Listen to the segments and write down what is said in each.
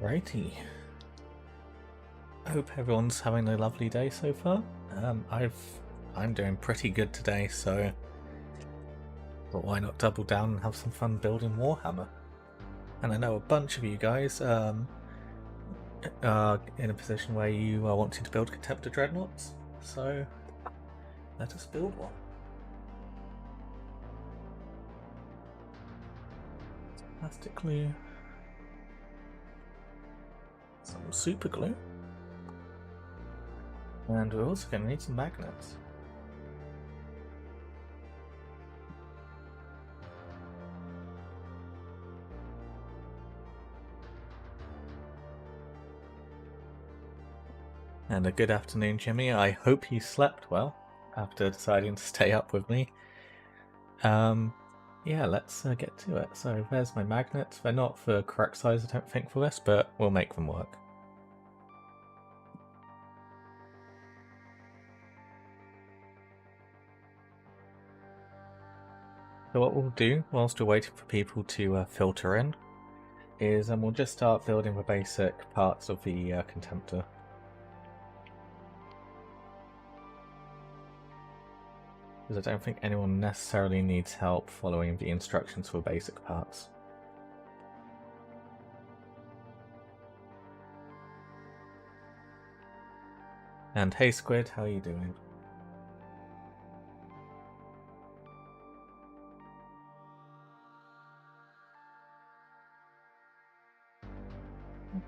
Alrighty. I hope everyone's having a lovely day so far. I'm doing pretty good today, so but why not double down and have some fun building Warhammer? And I know a bunch of you guys are in a position where you are wanting to build Contemptor Dreadnoughts, so let us build one. Plastic glue, some super glue, and we're also going to need some magnets. And a good afternoon, Jimmy. I hope you slept well after deciding to stay up with me. Yeah, let's get to it. So there's my magnets. They're not the correct size, I don't think, for this, but we'll make them work. So what we'll do, whilst we're waiting for people to filter in, is we'll just start building the basic parts of the Contemptor. Because I don't think anyone necessarily needs help following the instructions for basic parts. And hey Squid, how are you doing?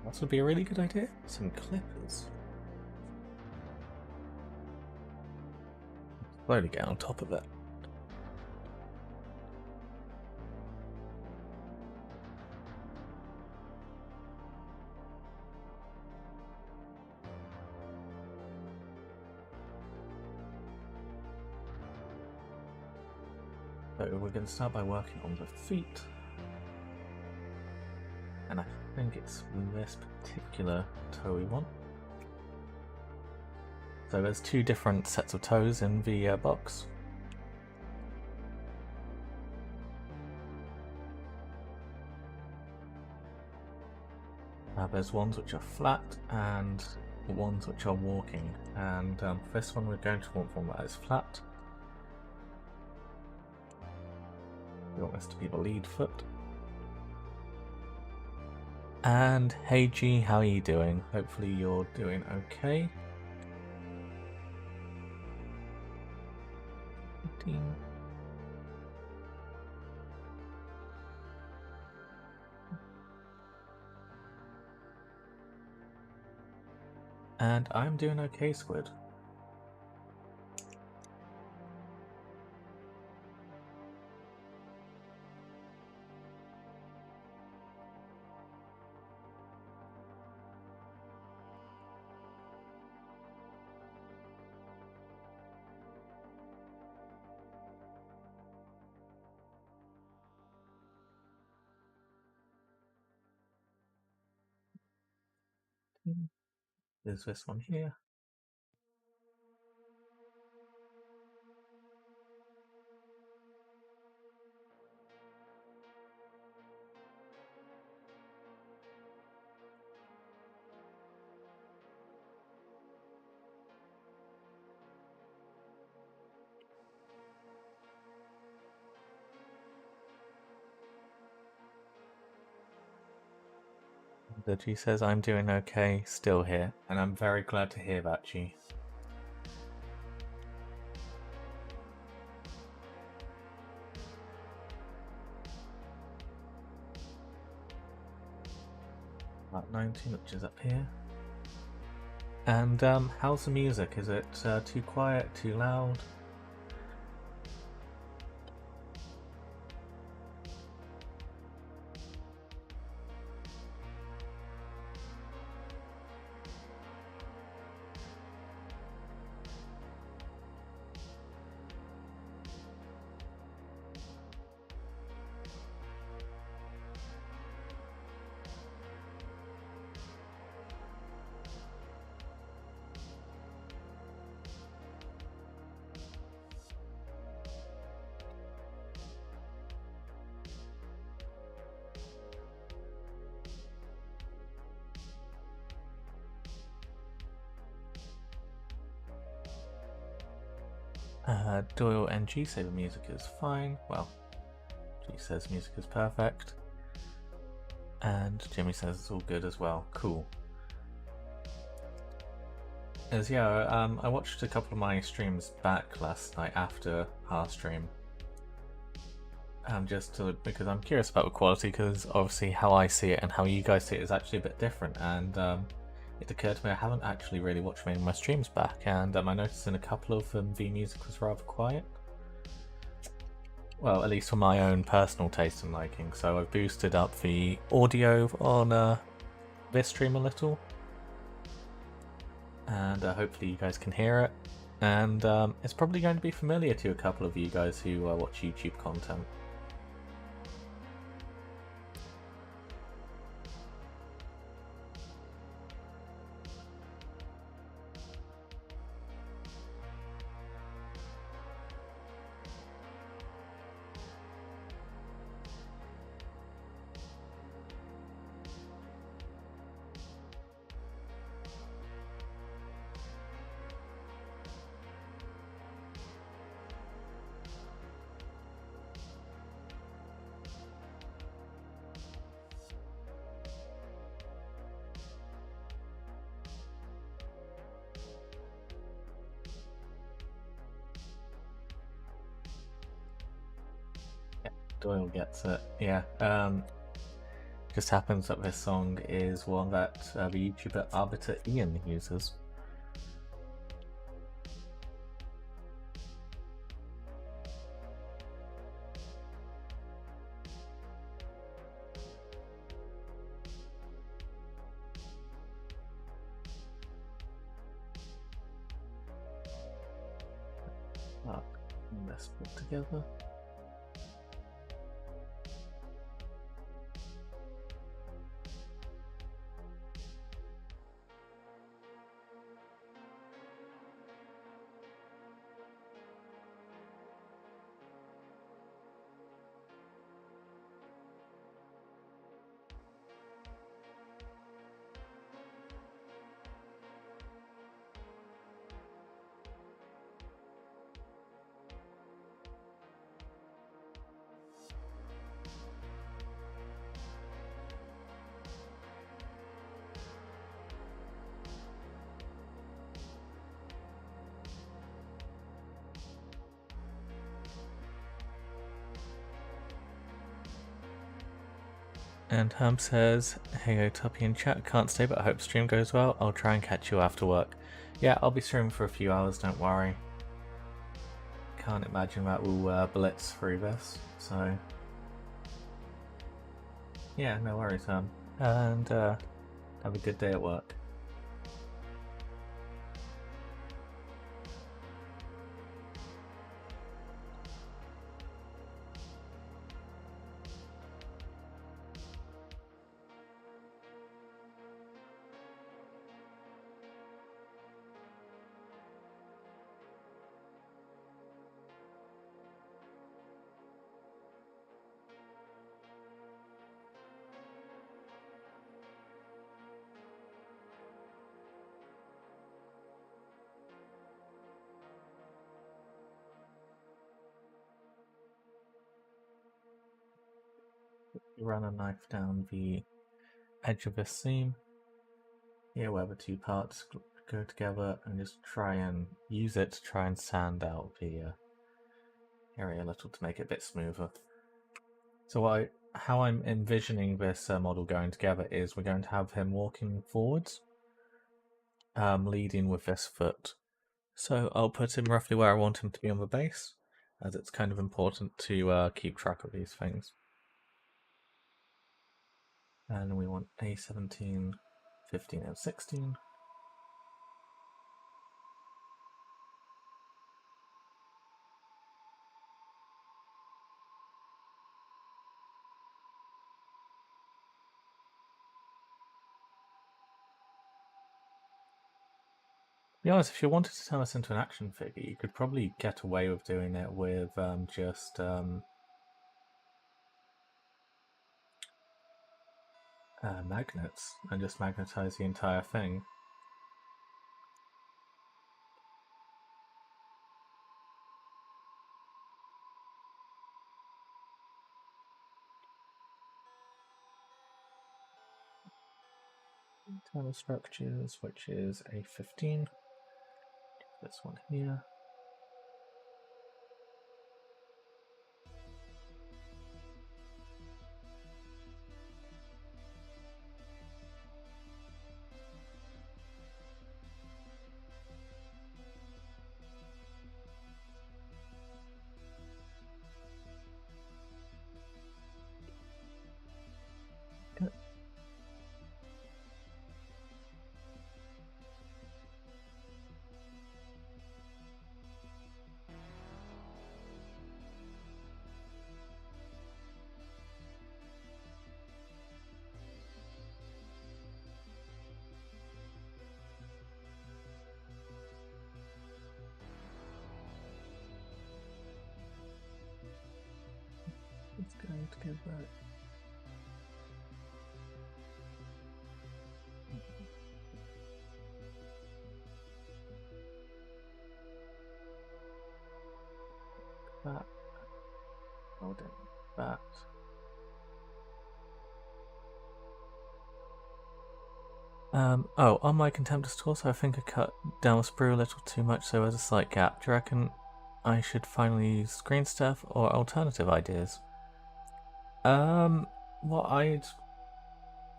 That would be a really good idea. Some clippers. Slowly get on top of it. So we're going to start by working on the feet. And I think it's this particular toe we want. So there's two different sets of toes in the box. There's ones which are flat and ones which are walking. And for this one we're going to want one that is flat. We want this to be the lead foot. And hey G, how are you doing? Hopefully you're doing okay. 15. And I'm doing okay, Squid. There's this one here. The G says I'm doing okay, still here, and I'm very glad to hear that, G. About 19, which is up here. And how's the music? Is it too quiet, too loud? Doyle and G say the music is fine. Well, G says music is perfect. And Jimmy says it's all good as well. Cool. I watched a couple of my streams back last night after our stream. Because I'm curious about the quality, because obviously how I see it and how you guys see it is actually a bit different, and it occurred to me I haven't actually really watched many of my streams back, and I noticed in a couple of them the music was rather quiet. Well, at least for my own personal taste and liking, so I've boosted up the audio on this stream a little, and hopefully you guys can hear it, and it's probably going to be familiar to a couple of you guys who watch YouTube content. Doyle gets it. Yeah. Just happens that this song is one that the YouTuber Arbiter Ian uses. Let's put together. And Herm says, hey yo Tuppy in chat, can't stay but I hope stream goes well, I'll try and catch you after work. Yeah, I'll be streaming for a few hours, don't worry. Can't imagine that will blitz through this, so... Yeah, no worries Herm. And have a good day at work. You run a knife down the edge of this seam, here where the two parts go together, and just try and use it to try and sand out the area a little to make it a bit smoother. So how I'm envisioning this model going together is we're going to have him walking forwards, leading with this foot. So I'll put him roughly where I want him to be on the base, as it's kind of important to keep track of these things. And we want A17, 15 and 16. To be honest, if you wanted to turn this into an action figure, you could probably get away with doing it with just magnets and just magnetize the entire thing. Internal structures, which is a 15. This one here. Good. It's going to give that. That. Hold in that. Oh, on my Contemptor torso, I think I cut down the sprue a little too much, so there's a slight gap. Do you reckon I should finally use screen stuff or alternative ideas? What I'd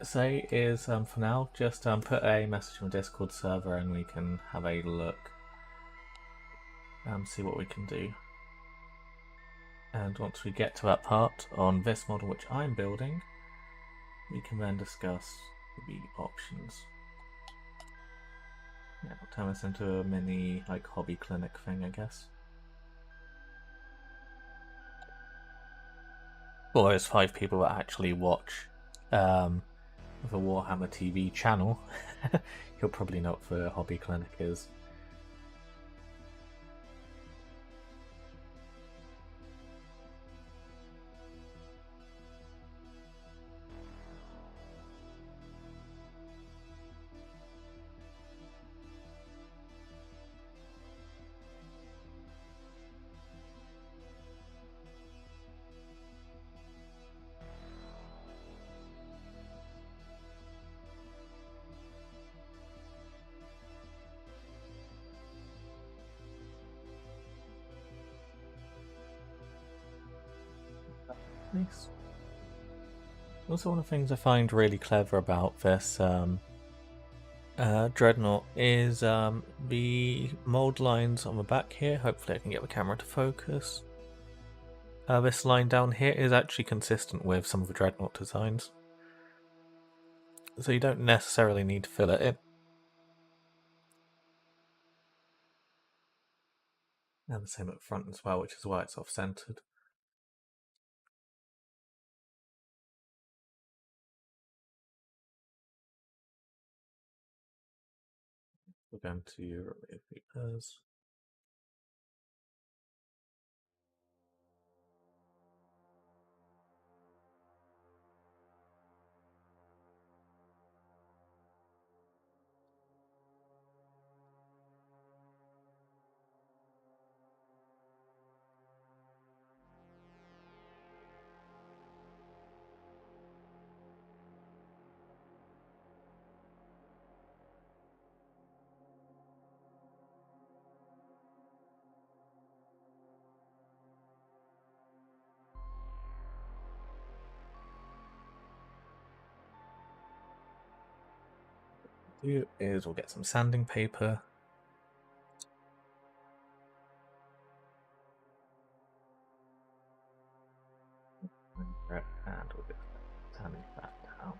say is, for now, just put a message on the Discord server and we can have a look. See what we can do. And once we get to that part on this model which I'm building, we can then discuss the options. Yeah, we'll turn this into a mini hobby clinic thing, I guess. Well, there's 5 people that actually watch the Warhammer TV channel. You'll probably know what the hobby clinic is. Nice. Also, one of the things I find really clever about this Dreadnought is the mold lines on the back here. Hopefully I can get the camera to focus. This line down here is actually consistent with some of the Dreadnought designs. So you don't necessarily need to fill it in. And the same at the front as well, which is why it's off-centered. We're going to remove these. Do is we'll get some sanding paper. And we'll get sanding that down.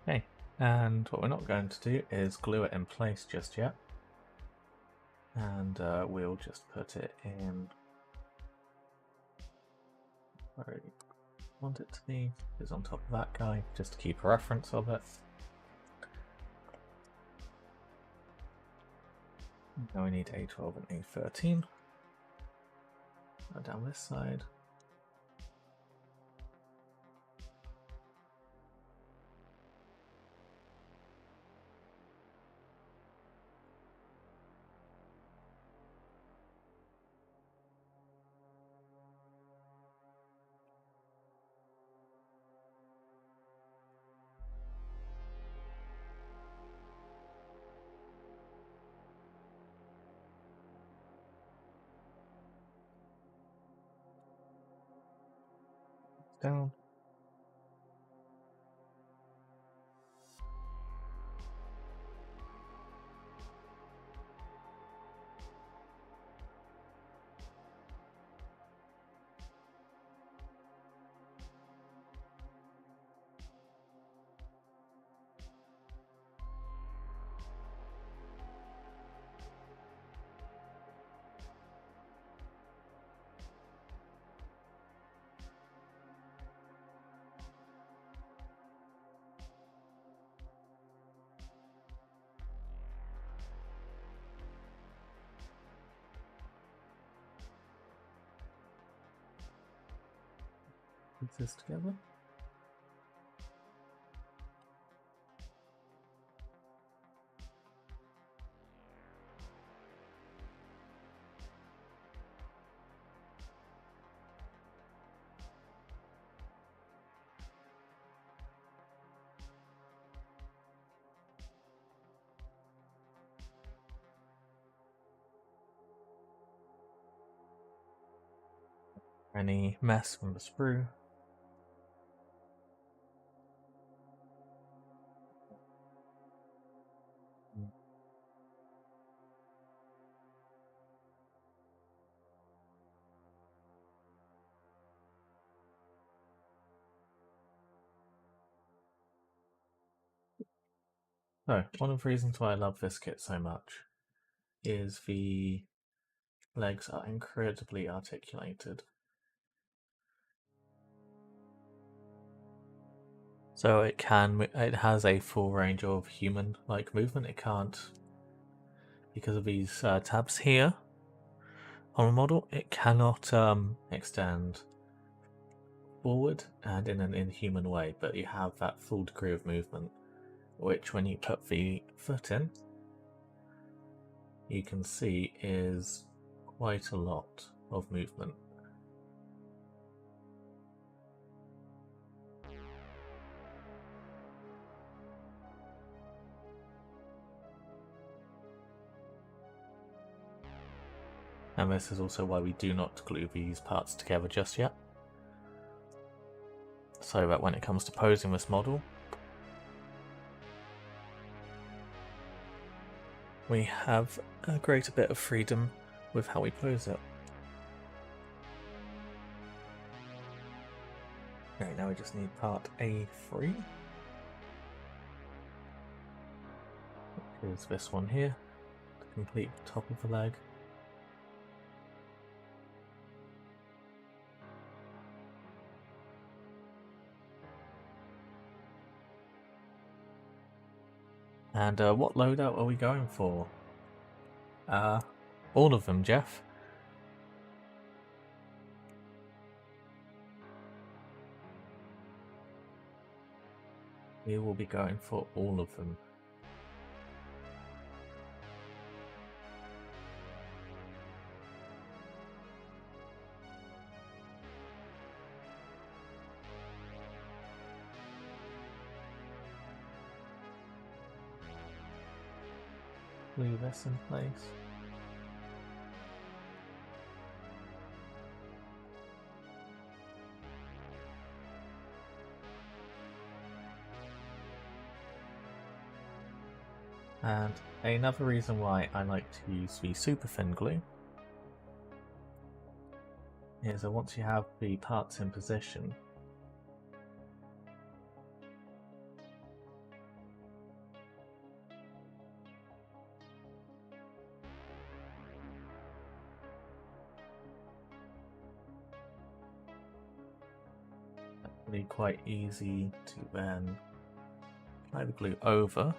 Okay, and what we're not going to do is glue it in place just yet. And we'll just put it in where we want it to be. It's on top of that guy, just to keep a reference of it. Now we need A12 and A13. Go down this side. down. Put this together. Any mess from the sprue. So, one of the reasons why I love this kit so much is the legs are incredibly articulated. So it has a full range of human-like movement. It can't, because of these tabs here on the model, it cannot extend forward and in an inhuman way, but you have that full degree of movement, which when you put the foot in, you can see is quite a lot of movement. And this is also why we do not glue these parts together just yet, so that when it comes to posing this model, we have a greater bit of freedom with how we pose it. Right, now we just need part A3, which is this one here, to complete the top of the leg. And what loadout are we going for? All of them, Jeff. We will be going for all of them. Glue this in place. And another reason why I like to use the super thin glue is that once you have the parts in position, it'll be quite easy to then apply the glue over.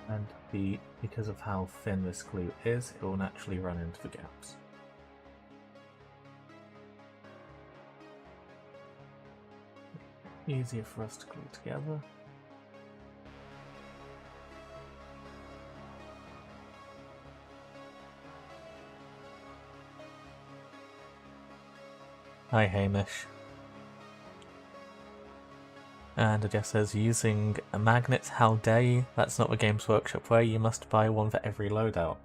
And because of how thin this glue is, it will naturally run into the gaps. Easier for us to glue together. Hi Hamish. And it just says, using magnets, how dare you? That's not the Games Workshop way, you must buy one for every loadout.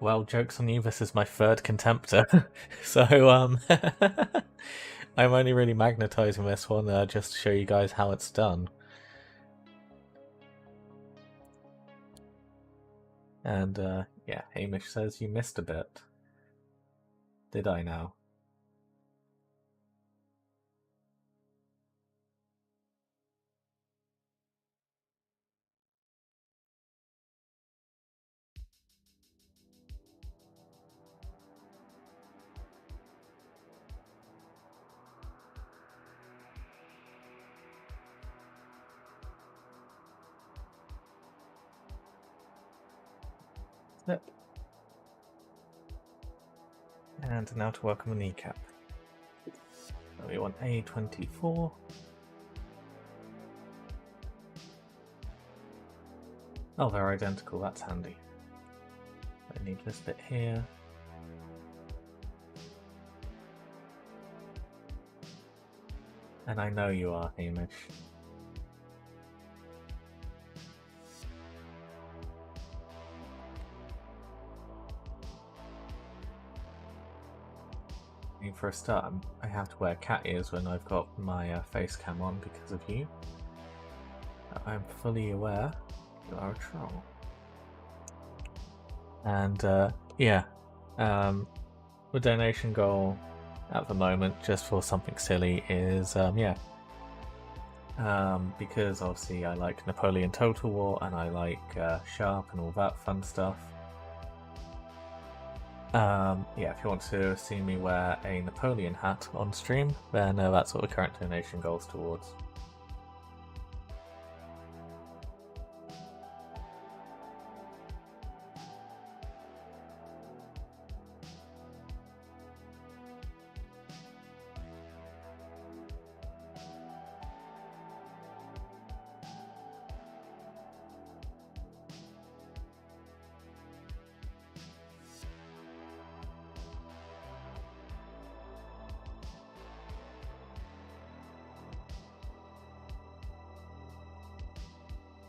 well, joke's on you, this is my third Contemptor. So, I'm only really magnetizing this one just to show you guys how it's done. And, yeah, Hamish says you missed a bit. Did I now? Yep. And now to work on the kneecap. So we want A24. Oh, they're identical, that's handy. I need this bit here. And I know you are, Hamish. I mean, for a start, I have to wear cat ears when I've got my face cam on because of you. I'm fully aware you are a troll. And yeah, the donation goal at the moment, just for something silly, is because obviously I like Napoleon Total War and I like Sharp and all that fun stuff. Yeah, if you want to see me wear a Napoleon hat on stream, then that's what the current donation goes towards.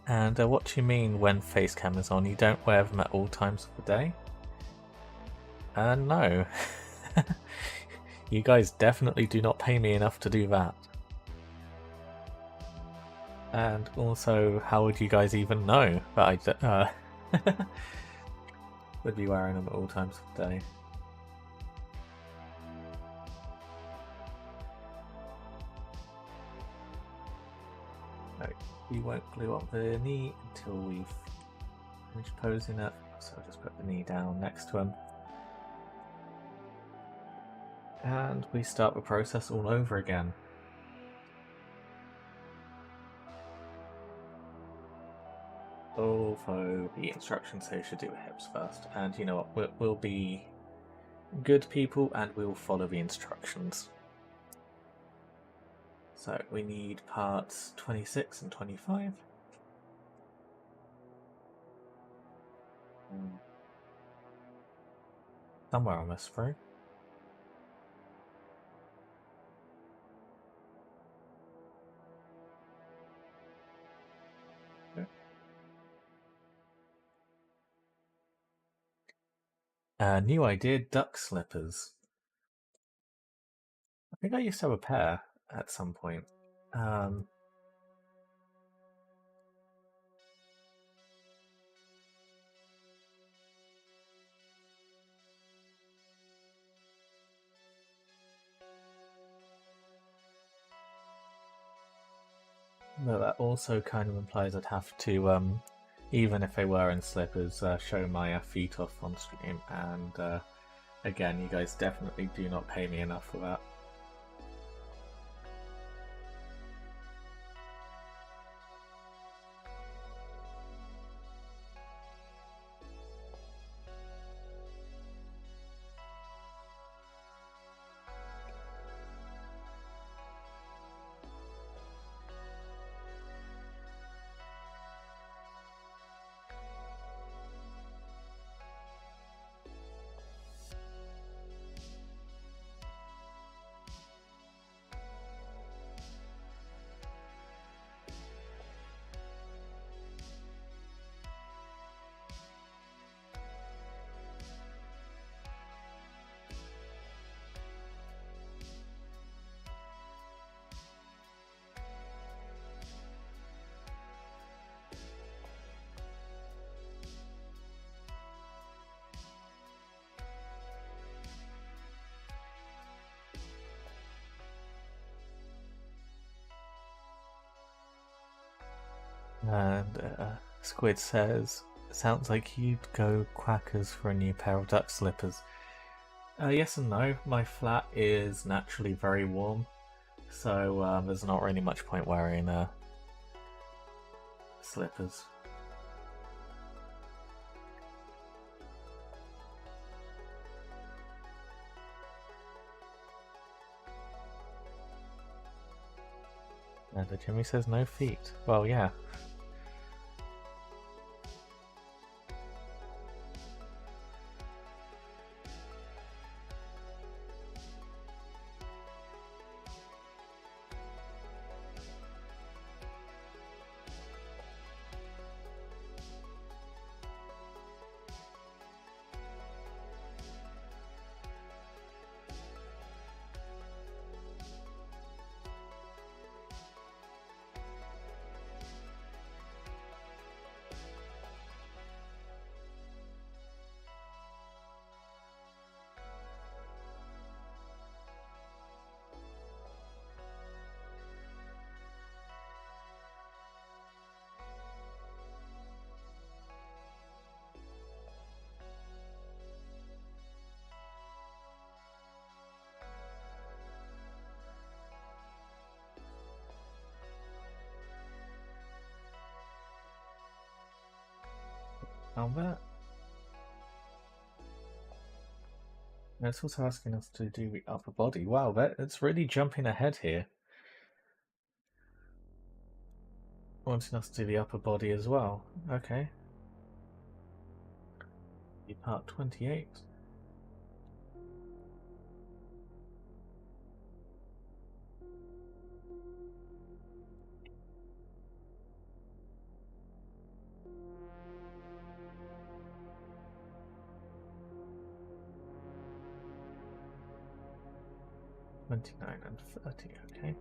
And what do you mean when face cam is on? You don't wear them at all times of the day? No. You guys definitely do not pay me enough to do that. And also, how would you guys even know that I would be wearing them at all times of the day? We won't glue up the knee until we've finished posing it, so I'll just put the knee down next to him. And we start the process all over again. Although the instructions say you should do the hips first, and you know what, we'll be good people and we'll follow the instructions. So we need parts 26 and 25. Somewhere on this through. New idea, duck slippers. I think I used to have a pair at some point. But that also kind of implies I'd have to, even if they were in slippers, show my feet off on stream. And again, you guys definitely do not pay me enough for that. And Squid says, sounds like you'd go Quackers for a new pair of duck slippers. Yes and no. My flat is naturally very warm, so there's not really much point wearing slippers. And Jimmy says no feet. Well, yeah. Albert? It's also asking us to do the upper body. Wow, it's really jumping ahead here. Wanting us to do the upper body as well. Okay. Part 28. $29 and $30, okay.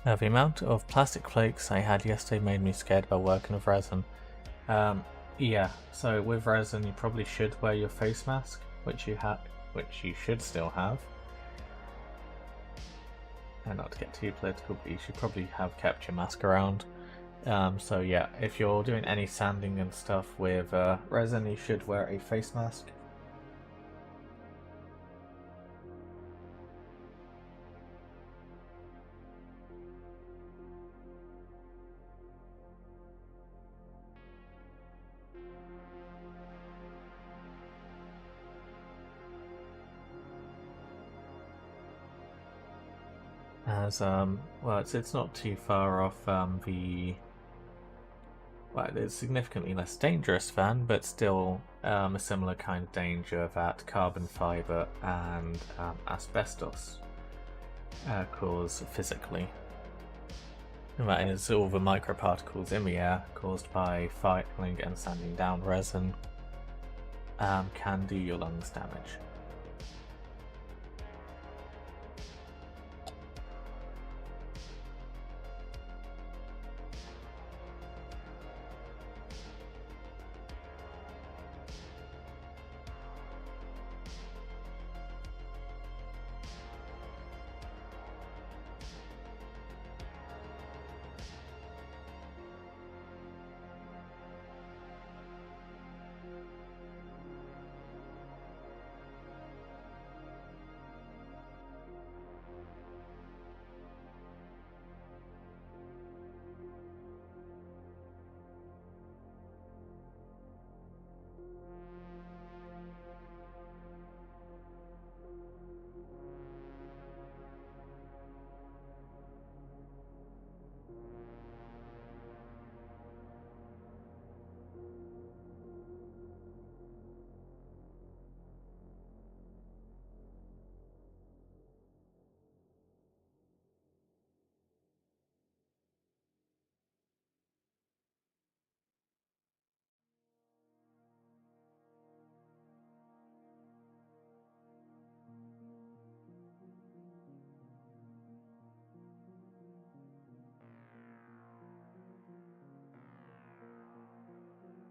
The amount of plastic flakes I had yesterday made me scared about working with resin. Yeah, so with resin you probably should wear your face mask, which you should still have. And not to get too political, but you should probably have kept your mask around. So yeah, if you're doing any sanding and stuff with resin, you should wear a face mask. As well, it's not too far off the. Well, it's significantly less dangerous than, but still a similar kind of danger that carbon fiber and asbestos cause physically. And that is all the microparticles in the air caused by firing and sanding down resin can do your lungs damage.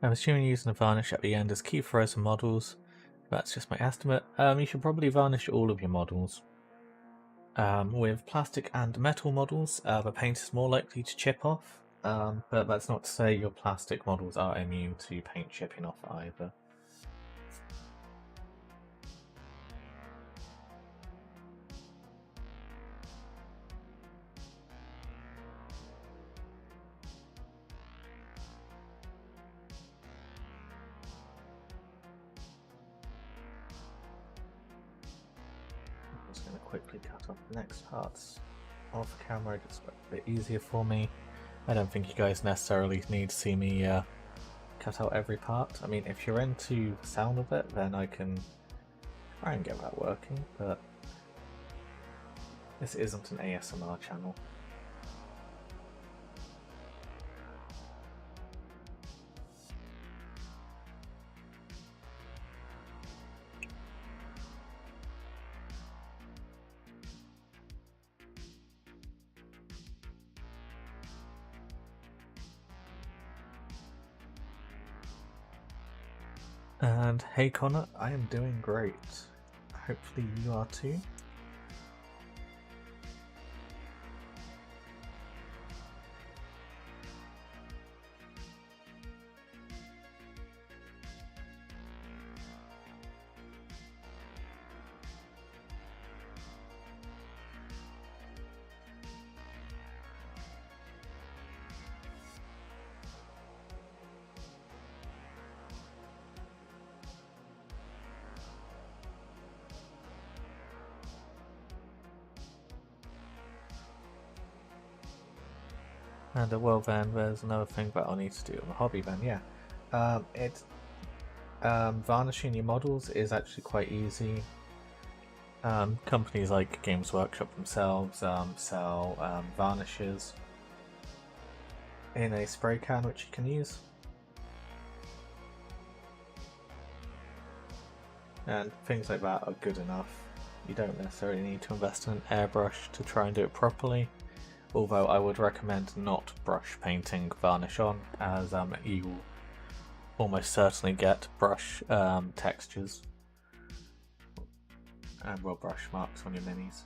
I'm assuming using a varnish at the end is key for frozen models. That's just my estimate. You should probably varnish all of your models. With plastic and metal models, the paint is more likely to chip off, but that's not to say your plastic models are immune to paint chipping off either. I'm just going to quickly cut off the next parts off camera, just a bit easier for me. I don't think you guys necessarily need to see me cut out every part. I mean, if you're into the sound of it, then I can try and get that working, but this isn't an ASMR channel. And hey Connor, I am doing great. Hopefully you are too. And well then, there's another thing that I'll need to do on the hobby then, yeah. Varnishing your models is actually quite easy. Companies like Games Workshop themselves sell varnishes in a spray can which you can use. And things like that are good enough. You don't necessarily need to invest in an airbrush to try and do it properly. Although I would recommend not brush painting varnish on, as you will almost certainly get brush textures and brush marks on your minis.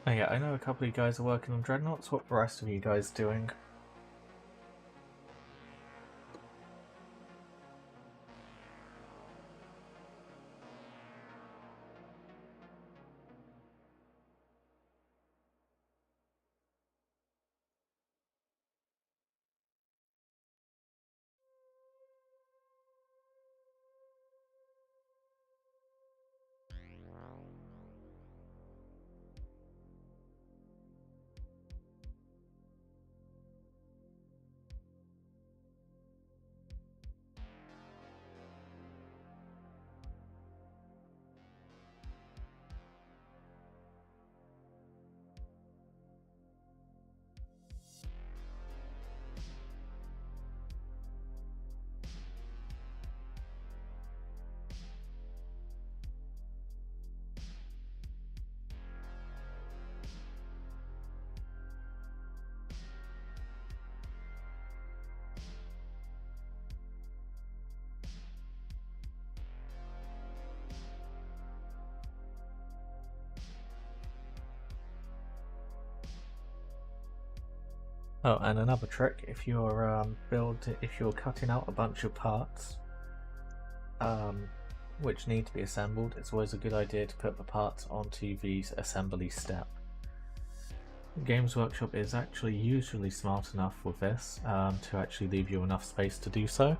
Oh yeah, I know a couple of you guys are working on Dreadnoughts. What are the rest of you guys doing? Oh, and another trick: if you're if you're cutting out a bunch of parts, which need to be assembled, it's always a good idea to put the parts onto the assembly step. Games Workshop is actually usually smart enough with this to actually leave you enough space to do so.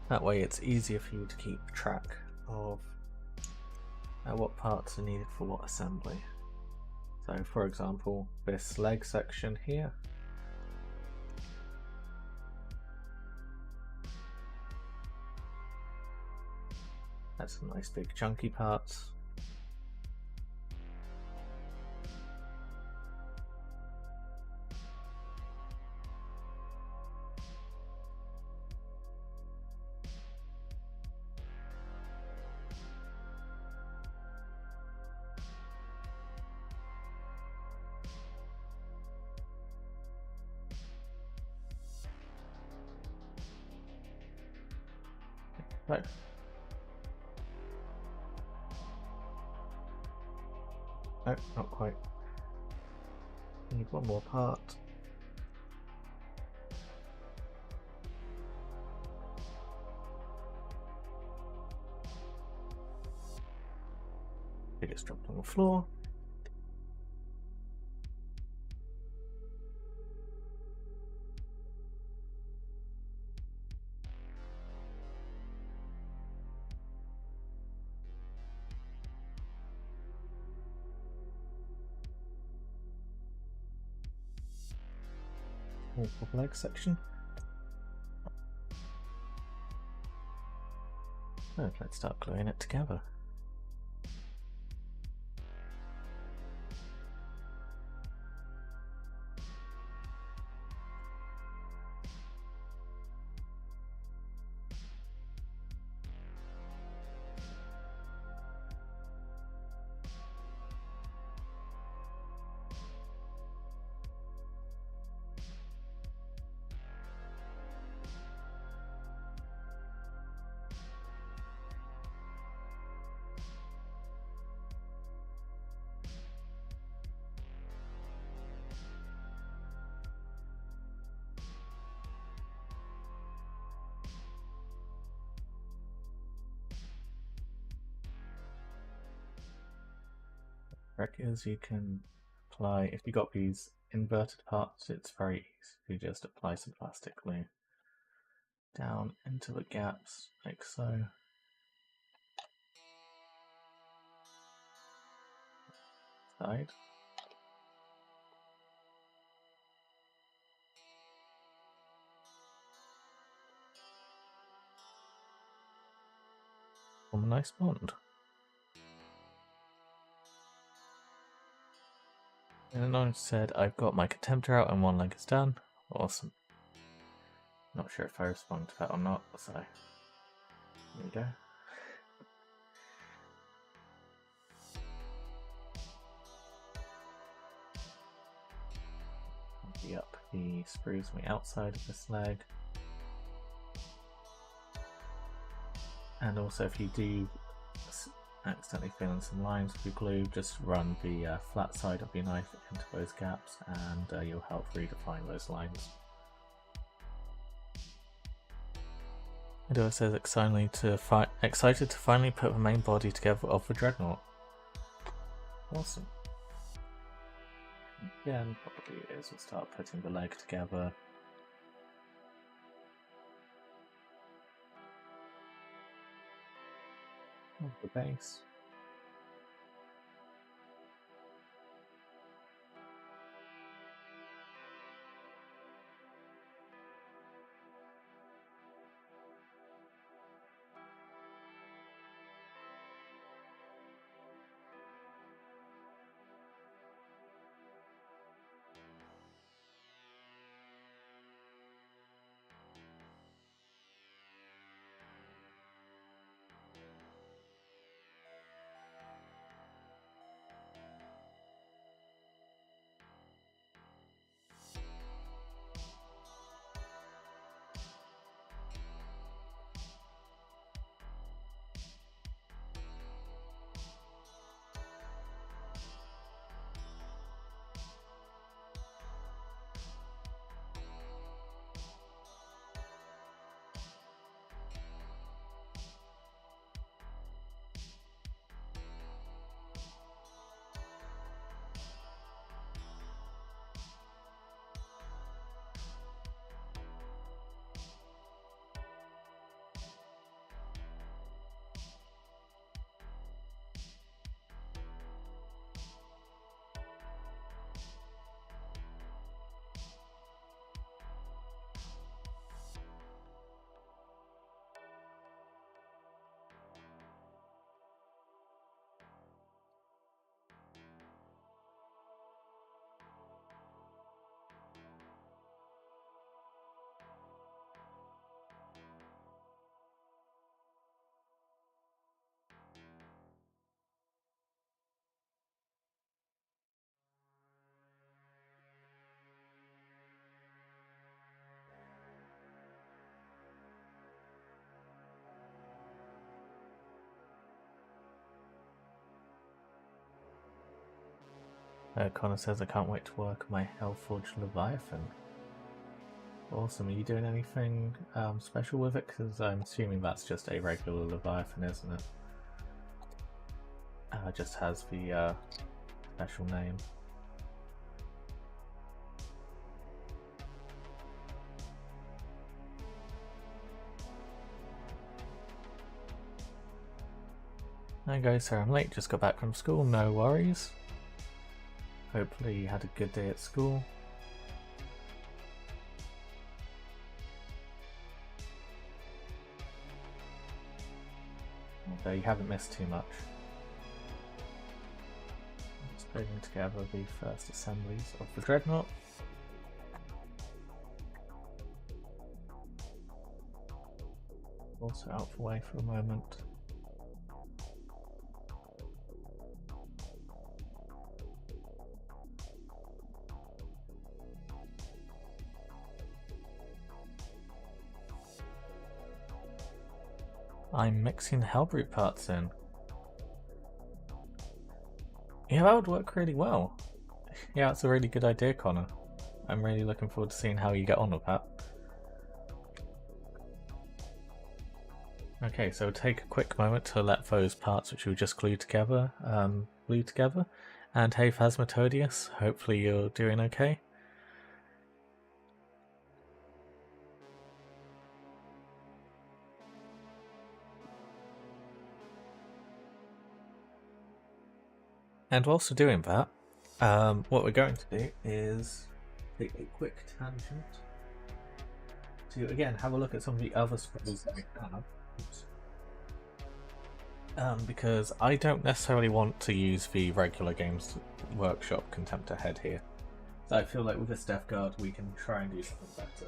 That way it's easier for you to keep track of what parts are needed for what assembly. So for example, this leg section here, that's some nice big chunky parts. Right. No, not quite. Need one more part. It gets dropped on the floor. Leg section. Oh, let's start gluing it together. Trick is you can apply, if you got these inverted parts, it's very easy. You just apply some plastic glue down into the gaps like so. Side. Form a nice bond. And then I said I've got my Contemptor out and one leg is done. Awesome. Not sure if I respond to that or not, so here we go. Up the screws on the outside of this leg. And also if you do accidentally fill in some lines with your glue, just run the flat side of your knife into those gaps and you'll help redefine those lines. It also says excited to finally put the main body together of the Dreadnought. Awesome. Again, probably is we'll start putting the leg together. The base. Connor says, I can't wait to work on my Hellforged Leviathan. Awesome. Are you doing anything special with it? Because I'm assuming that's just a regular Leviathan, isn't it? It just has the special name. Hi guys, sorry I'm late, just got back from school, no worries. Hopefully you had a good day at school. Although you haven't missed too much. Just putting together the first assemblies of the Dreadnought. Also out the way for a moment. I'm mixing Hellbrute parts in. Yeah, that would work really well. Yeah, it's a really good idea, Connor. I'm really looking forward to seeing how you get on with that. Okay, so take a quick moment to let those parts which we just glued together, glue together. And hey Phasmatodius, hopefully you're doing okay. And whilst we're doing that, what we're going to do is take a quick tangent to again have a look at some of the other sprays that we have. Because I don't necessarily want to use the regular Games Workshop Contemptor head here. So I feel like with this Death Guard we can try and do something better.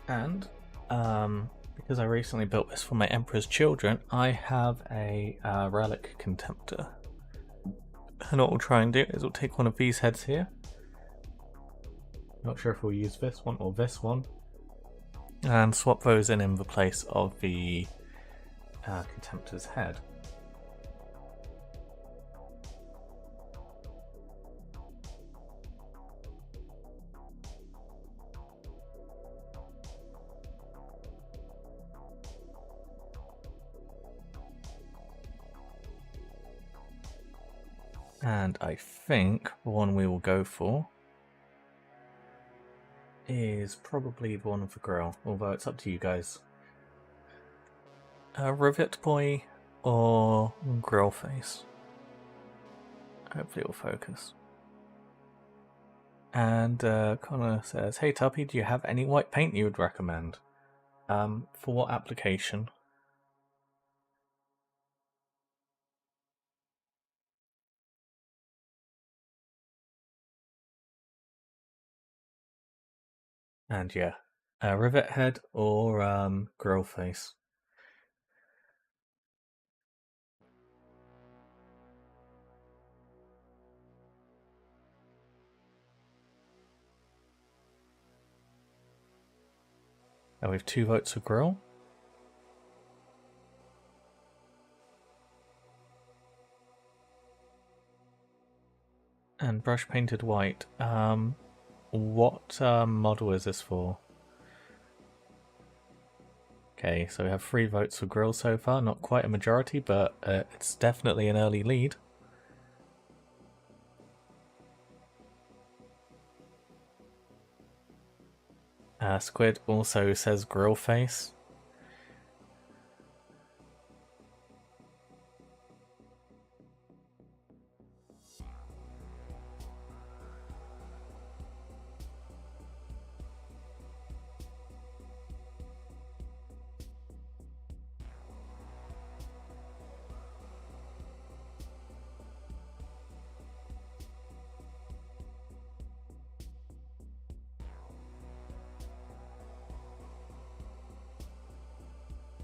And because I recently built this for my Emperor's Children, I have a relic Contemptor. And what we'll try and do is we'll take one of these heads here. Not sure if we'll use this one or this one. And swap those in the place of the Contemptor's head. And I think the one we will go for is probably the one with the grill, although it's up to you guys. Rivet Boy or Grill Face? Hopefully it will focus. And Connor says, hey Tuppy, do you have any white paint you would recommend? For what application? And yeah, Rivet Head or Grill Face. And we have 2 votes for Grill. And brush painted white. What model is this for? Okay, so we have 3 votes for Grill so far. Not quite a majority, but it's definitely an early lead. Squid also says Grill Face.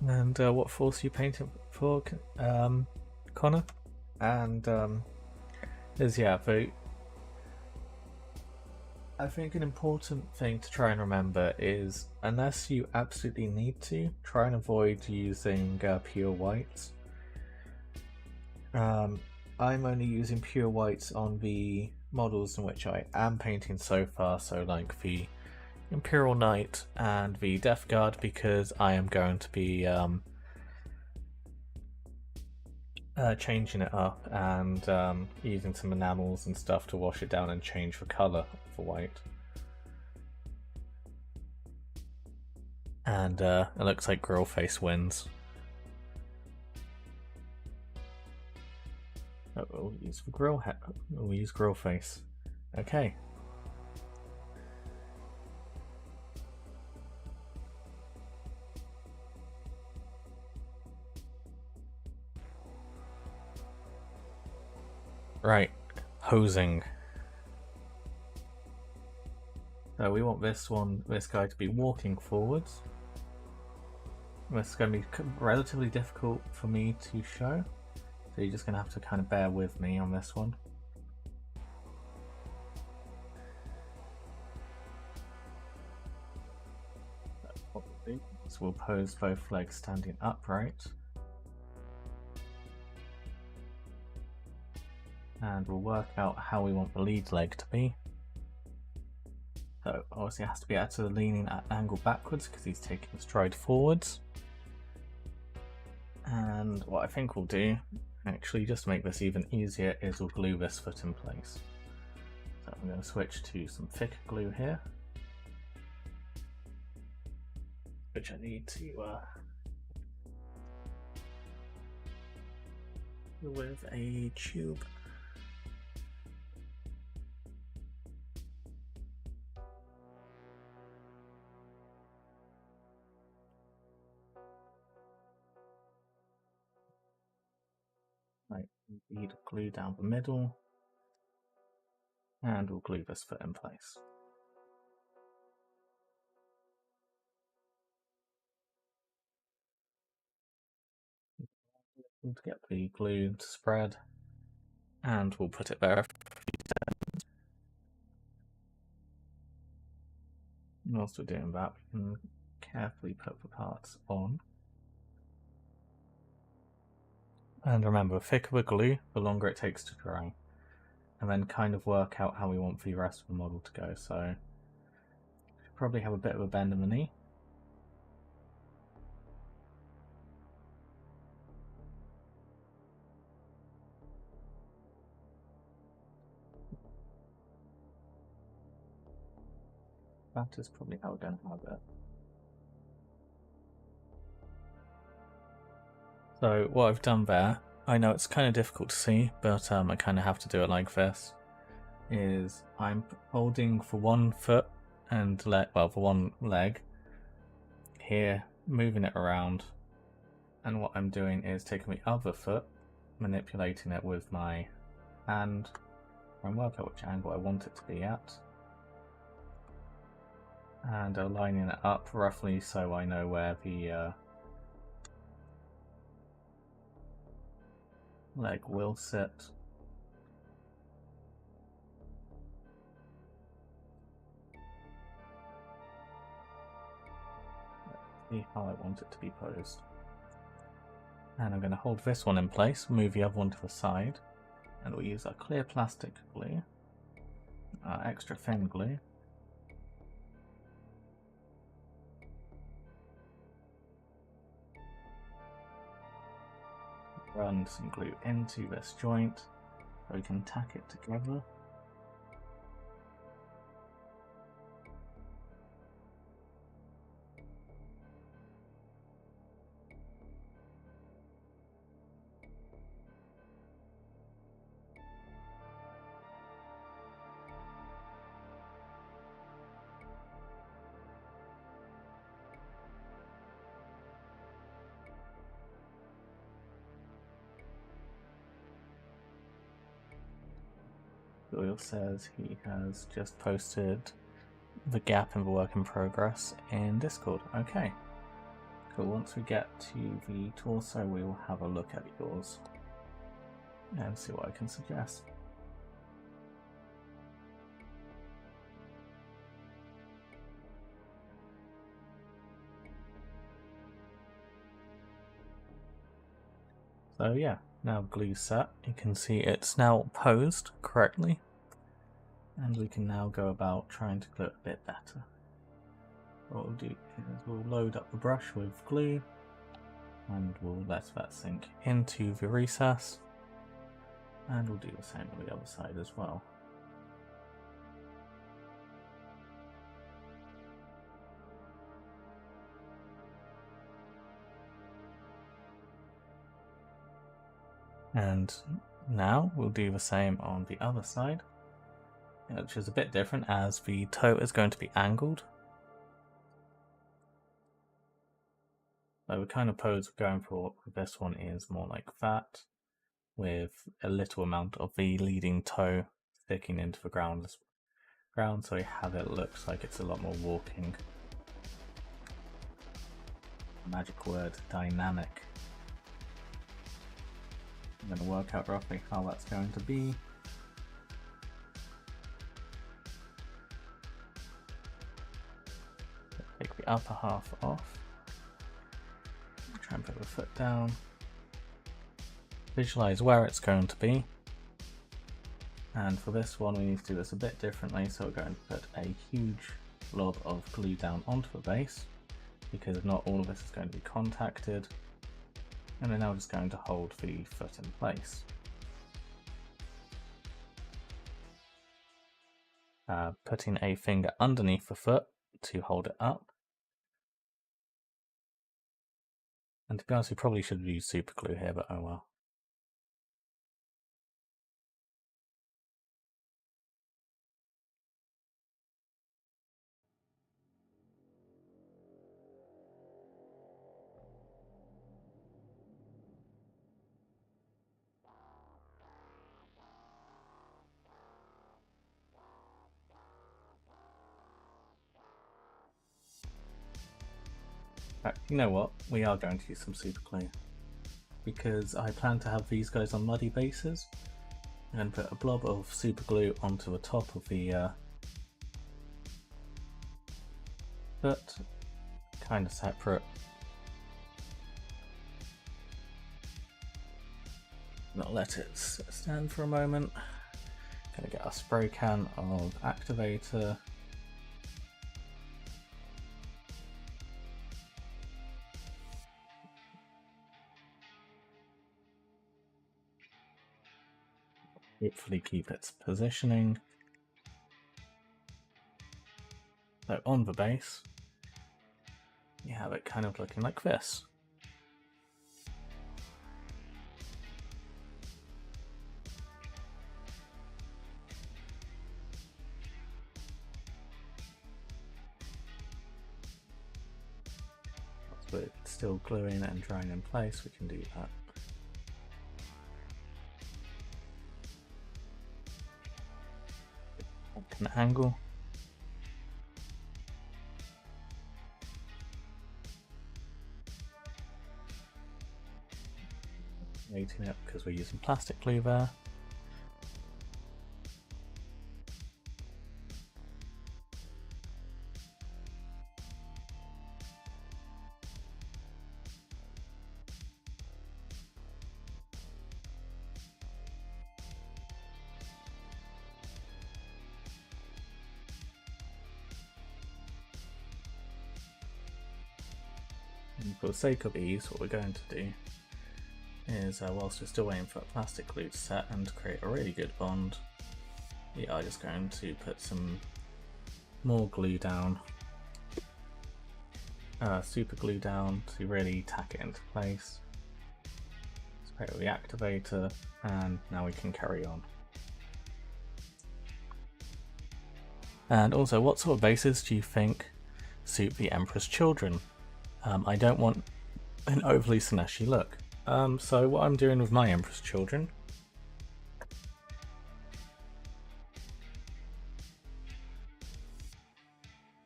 And what force are you painting for, Connor? And I think an important thing to try and remember is, unless you absolutely need to, try and avoid using pure whites. I'm only using pure whites on the models in which I am painting so far, so like the Imperial Knight and the Death Guard, because I am going to be changing it up and using some enamels and stuff to wash it down and change the colour for white. And it looks like Grillface wins. Oh, we'll use the we'll use Grillface. Okay. Right, hosing. So we want this guy to be walking forwards. This is going to be relatively difficult for me to show, so you're just going to have to kind of bear with me on this one. What we'll do is we'll pose both legs standing upright. And we'll work out how we want the lead leg to be. So obviously it has to be at a leaning angle backwards because he's taking a stride forwards. And what I think we'll do, actually just to make this even easier, is we'll glue this foot in place. So I'm going to switch to some thicker glue here, which I need to with a tube. Right, need glue down the middle, and we'll glue this foot in place. To get the glue to spread, and we'll put it there. Whilst we're doing that, we can carefully put the parts on. And remember, the thicker the glue, the longer it takes to dry. And then kind of work out how we want the rest of the model to go. So, probably have a bit of a bend in the knee. That is probably how we're going to have it. So what I've done there, I know it's kind of difficult to see, but I kind of have to do it like this, is I'm holding for one foot and for one leg here, moving it around, and what I'm doing is taking the other foot, manipulating it with my hand, and work out which angle I want it to be at, and aligning it up roughly so I know where the leg will sit. Let's see how I want it to be posed. And I'm going to hold this one in place, move the other one to the side, and we'll use our clear plastic glue, our extra thin glue. Run some glue into this joint so we can tack it together. Doyle says he has just posted the gap in the work in progress in Discord. Okay, cool. Once we get to the torso, we will have a look at yours. and see what I can suggest. So yeah, now glue's set. You can see it's now posed correctly, and we can now go about trying to glue it a bit better. What we'll do is we'll load up the brush with glue, and we'll let that sink into the recess, and we'll do the same on the other side as well. And now we'll do the same on the other side, which is a bit different as the toe is going to be angled. So the kind of pose we're going for with this one is more like that, with a little amount of the leading toe sticking into the ground, so we have it looks like it's a lot more walking. Magic word, dynamic. I'm going to work out roughly how that's going to be. Take the upper half off. Try and put the foot down. Visualize where it's going to be. And for this one we need to do this a bit differently, so we're going to put a huge blob of glue down onto the base, because not all of this is going to be contacted. And we're now just going to hold the foot in place. Putting a finger underneath the foot to hold it up. And to be honest, we probably should have used super glue here, but oh well. You know what, we are going to use some super glue, because I plan to have these guys on muddy bases, and put a blob of super glue onto the top of the foot, kind of separate. Not let it stand for a moment. Gonna get our spray can of activator. Hopefully keep its positioning. So on the base, you have it kind of looking like this. But it's still gluing and drying in place, we can do that. An angle. Weighting it because we're using plastic glue there. And for the sake of ease, what we're going to do is, whilst we're still waiting for a plastic glue to set and to create a really good bond, we are just going to put some more glue down, super glue down, to really tack it into place. Spray with the activator, and now we can carry on. And also, what sort of bases do you think suit the Emperor's Children? I don't want an overly slashy look. So what I'm doing with my Emperor's Children,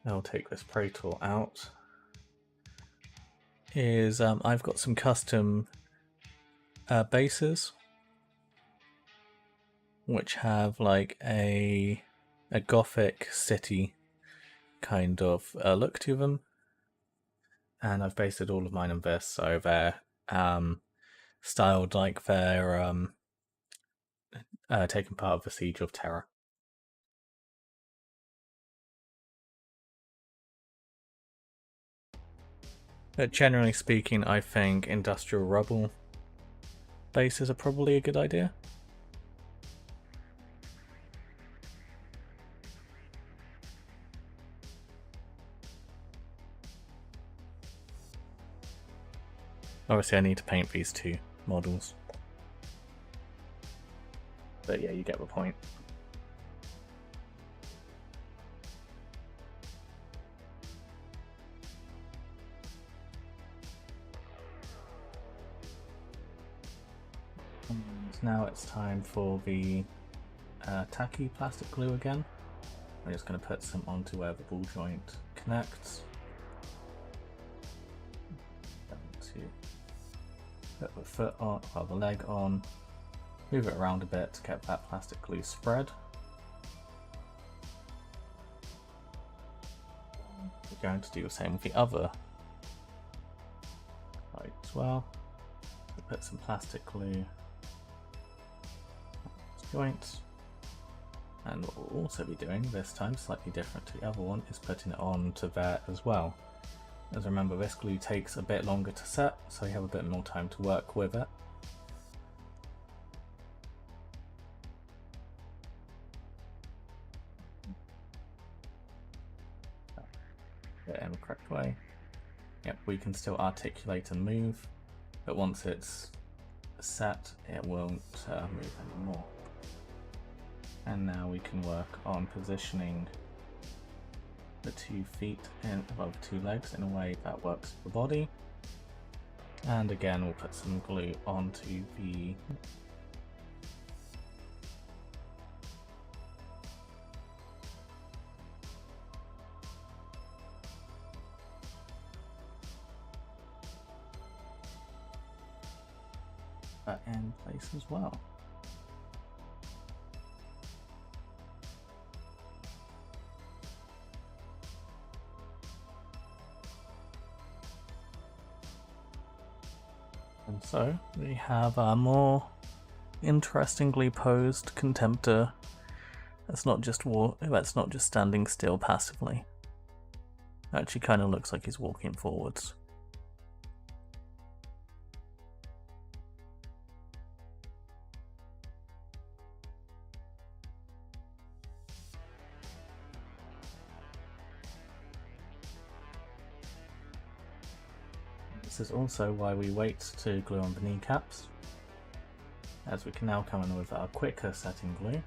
I'll take this Pro Tool out, is I've got some custom bases which have like a gothic city kind of look to them, and I've based all of mine on this, so they're styled like they're taking part of the Siege of Terror. But generally speaking, I think industrial rubble bases are probably a good idea. Obviously I need to paint these two models. But yeah, you get the point. And now it's time for the tacky plastic glue again. I'm just going to put some onto where the ball joint connects. Put the foot on, well, the leg on, move it around a bit to get that plastic glue spread. We're going to do the same with the other side as well. So put some plastic glue on this joint. And what we'll also be doing this time, slightly different to the other one, is putting it on to there as well. As remember, this glue takes a bit longer to set, so you have a bit more time to work with it. Get it in the correct way. Yep, we can still articulate and move, but once it's set, it won't move anymore. And now we can work on positioning the 2 feet in above 2 legs in a way that works for the body. And again, we'll put some glue onto the in place as well. And so we have our more interestingly posed Contemptor. That's not just standing still passively. Actually kind of looks like he's walking forwards. This is also why we wait to glue on the kneecaps, as we can now come in with our quicker setting glue.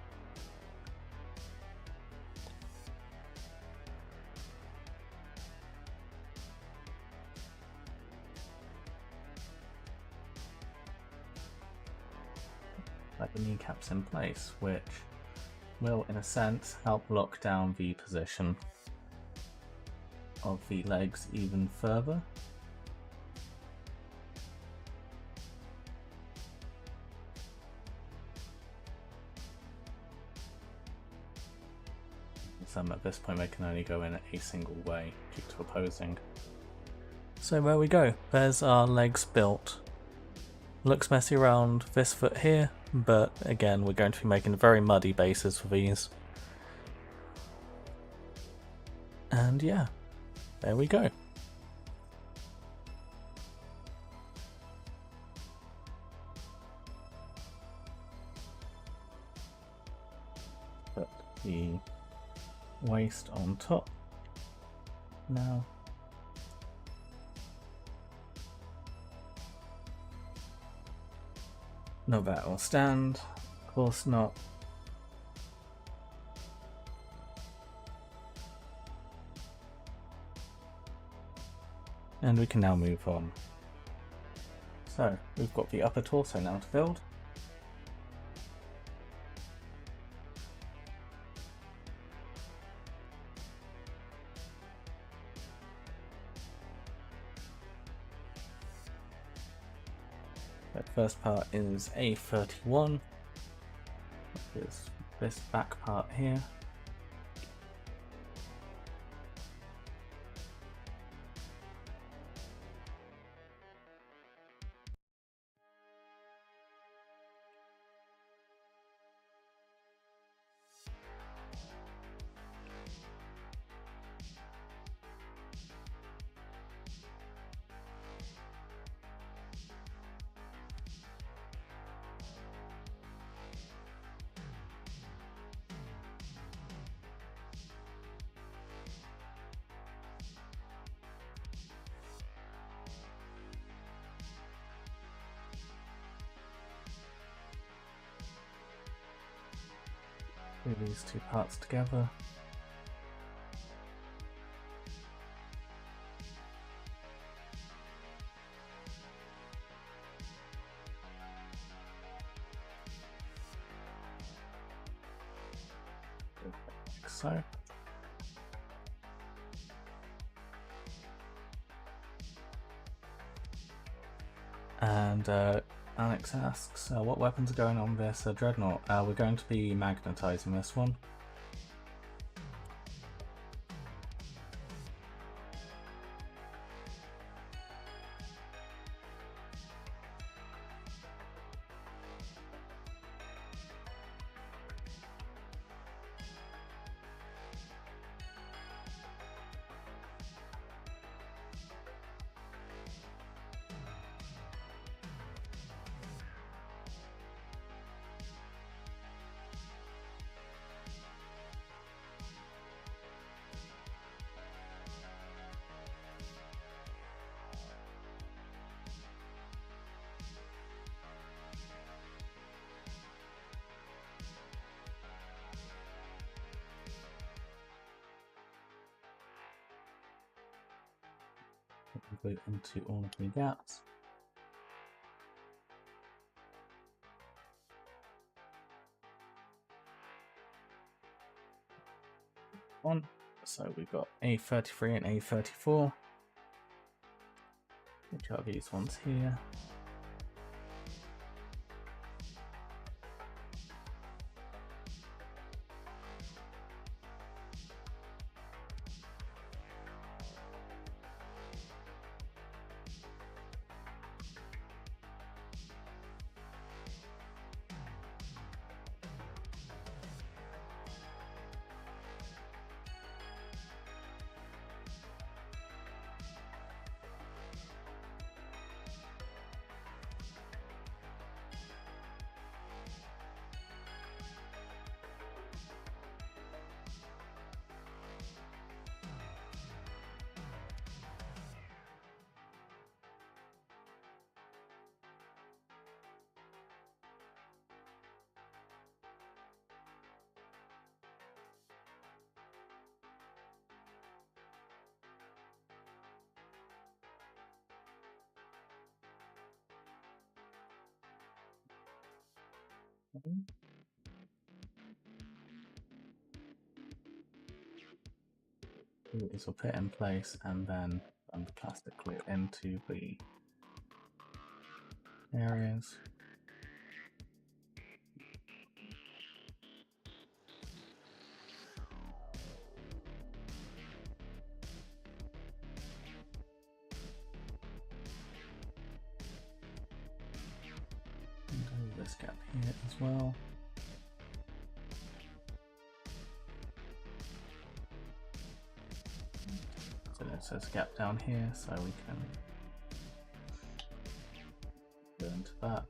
Like the kneecaps in place, which will in a sense help lock down the position of the legs even further. At this point they can only go in a single way due to opposing. So there we go, there's our legs built. Looks messy around this foot here, but again we're going to be making very muddy bases for these. And yeah, there we go. Put the waist on top now. No, that will stand. Of course not. And we can now move on. So, we've got the upper torso now to build. The first part is A31. is this back part here. Do these two parts together. Like so. And Alex asks, what weapons are going on this Dreadnought? We're going to be magnetizing this one. Go into all of the gaps. So we've got A33 and A34, which are these ones here. This will put it in place and then run the plastic clip into the areas. And do this gap here as well. So there's a gap down here, so we can go into that.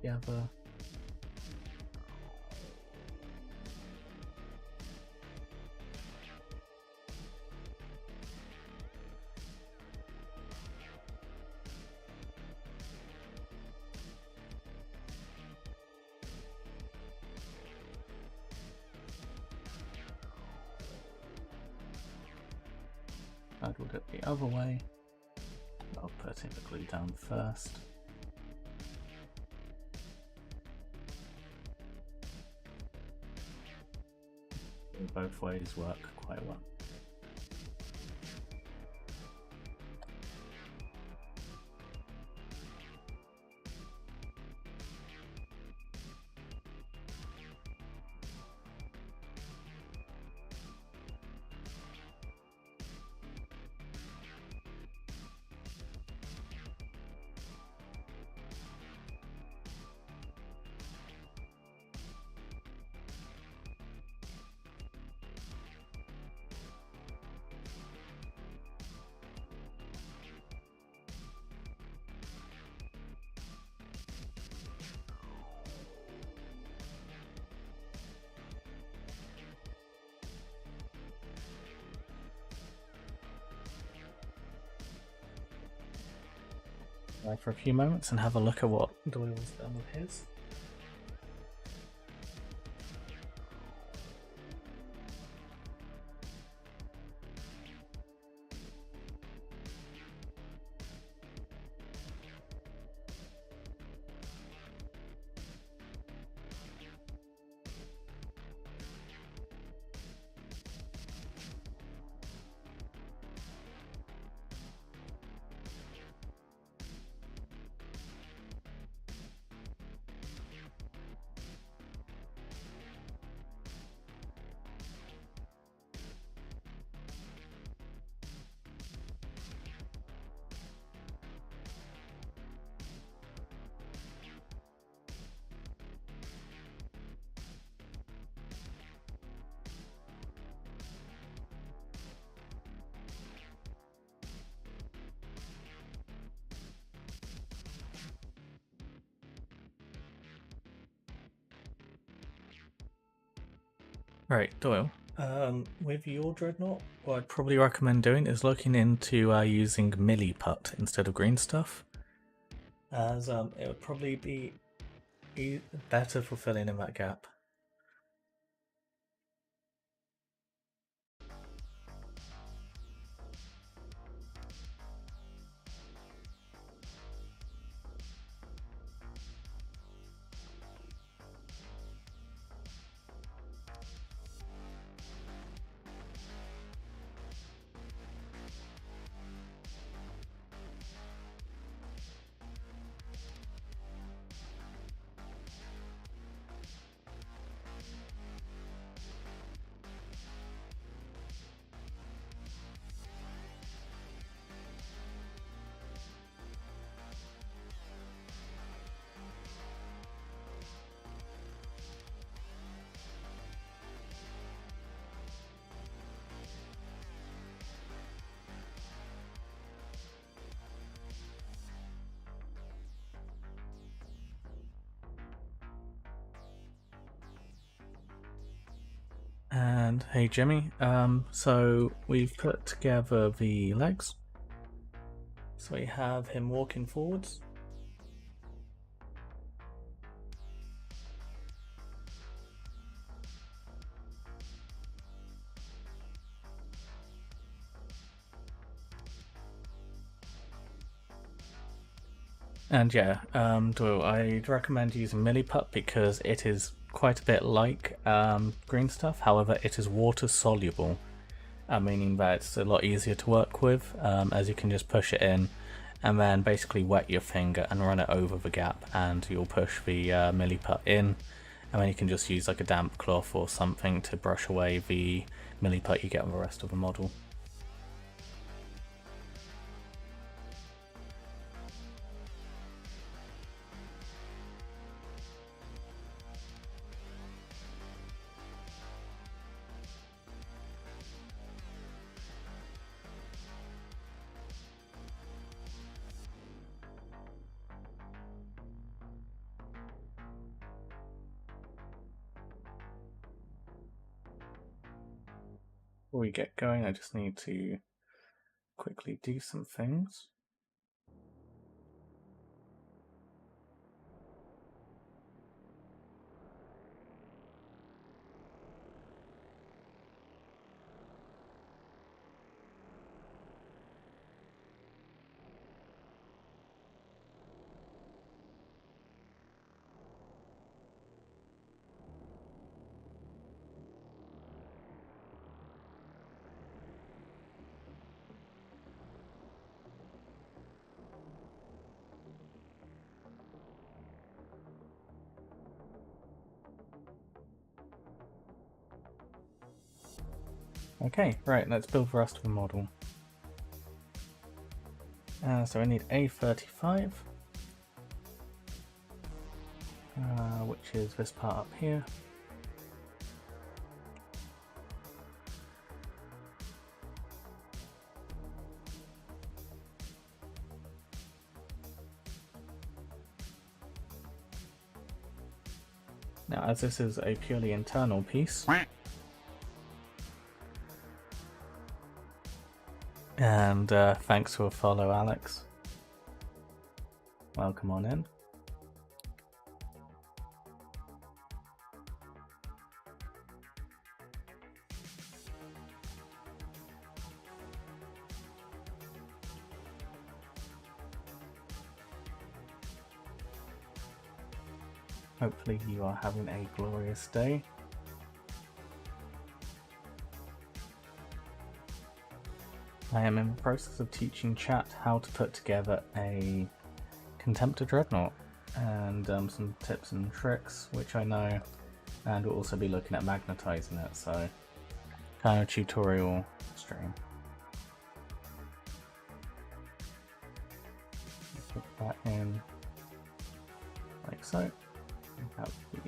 Together. I'll do it the other way. I'll put the glue down first. Both ways work quite well. for a few moments and have a look at what Doyle's done with his. Right, Doyle. With your Dreadnought, what I'd probably recommend doing is looking into using Milliput instead of green stuff, as it would probably be better for filling in that gap. And hey Jimmy, so we've put together the legs. So we have him walking forwards. And yeah, Doyle, I'd recommend using Milliput because it is quite a bit like green stuff. However, it is water soluble, meaning that it's a lot easier to work with, as you can just push it in and then basically wet your finger and run it over the gap, and you'll push the Milliput in, and then you can just use like a damp cloth or something to brush away the Milliput you get on the rest of the model. Before we get going, I just need to quickly do some things. Okay, right, let's build the rest of the model. So I need A35, which is this part up here. Now, as this is a purely internal piece, and thanks for a follow, Alex. welcome on in. Hopefully you are having a glorious day. I am in the process of teaching chat how to put together a Contemptor Dreadnought and some tips and tricks which I know, and we'll also be looking at magnetizing it, so kind of tutorial stream. Put that in like so. We have the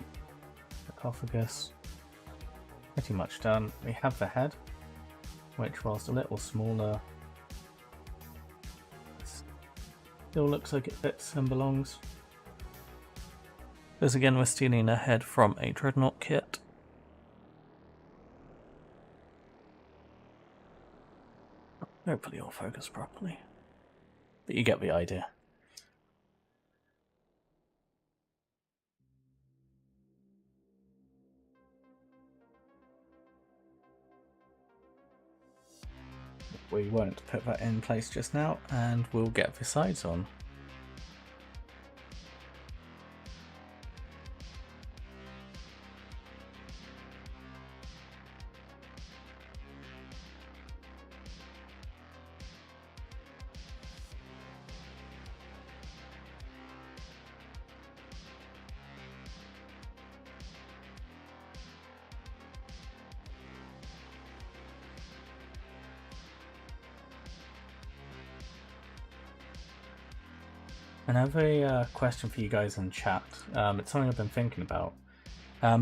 sarcophagus pretty much done. We have the head, which whilst a little smaller, still looks like it fits and belongs. Because again, we're stealing a head from a Dreadnought kit. Hopefully it'll focus properly, but you get the idea. We won't put that in place just now, and we'll get the sides on. And I have a question for you guys in chat. It's something I've been thinking about.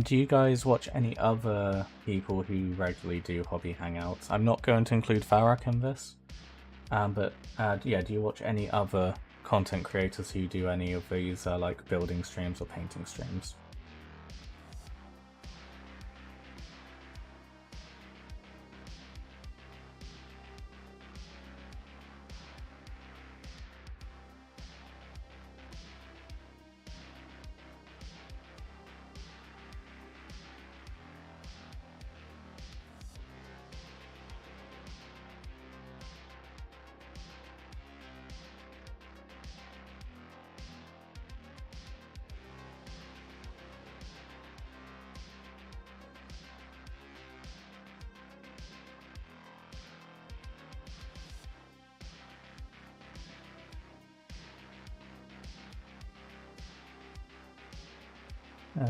Do you guys watch any other people who regularly do hobby hangouts? I'm not going to include Varrock in this, but yeah, do you watch any other content creators who do any of these like building streams or painting streams?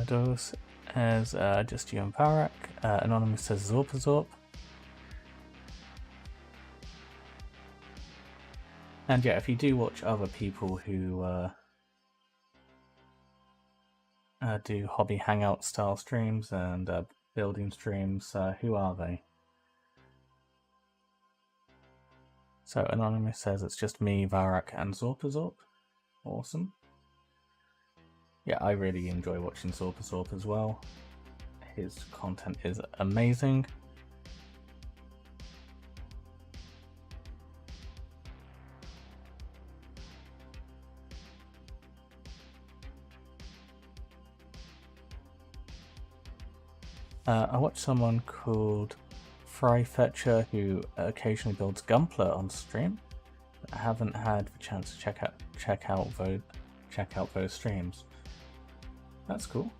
Those as just you and Varrock. Anonymous says Zorp. And yeah, if you do watch other people who do hobby hangout style streams and building streams, who are they? So Anonymous says it's just me, Varrock, and Zorp. Awesome. Yeah, I really enjoy watching Zorp as well. His content is amazing. I watch someone called Fryfetcher who occasionally builds Gunpla on stream. I haven't had the chance to check out those streams. That's cool.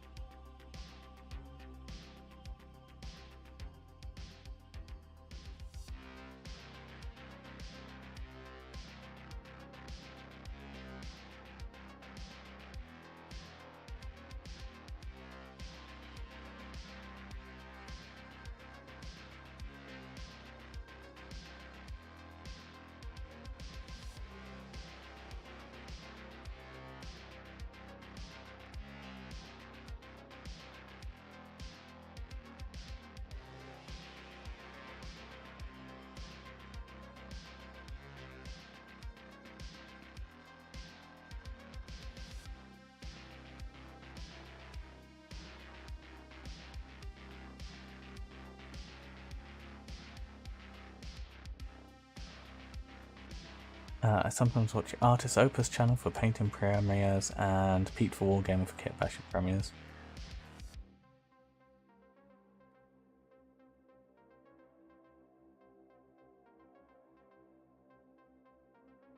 I sometimes watch Artist Opus channel for painting premieres and Pete for Wargaming for kit bashing premieres.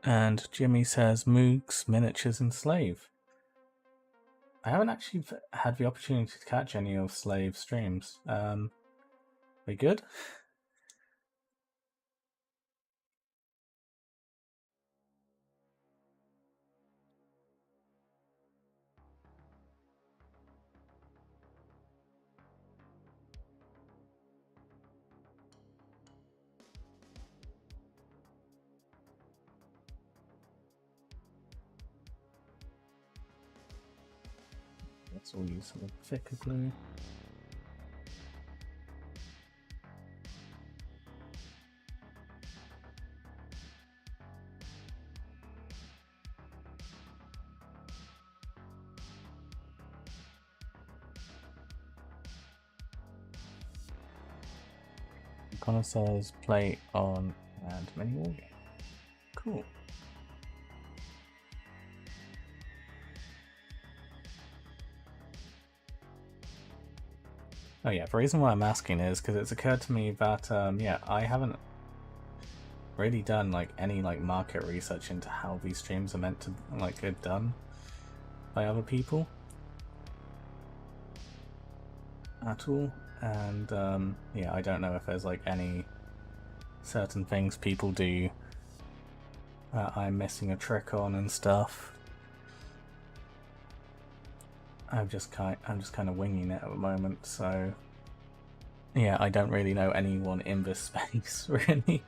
And Jimmy says Moogs, Miniatures and Slave. I haven't actually had the opportunity to catch any of Slave streams. We good? Let's all use some thicker glue. Connor says play on and many more games. Cool. Oh yeah, the reason why I'm asking is because it's occurred to me that yeah, I haven't really done like any like market research into how these streams are meant to like get done by other people at all, and yeah, I don't know if there's like any certain things people do that I'm missing a trick on and stuff. I'm just kind of winging it at the moment, so yeah, I don't really know anyone in this space really.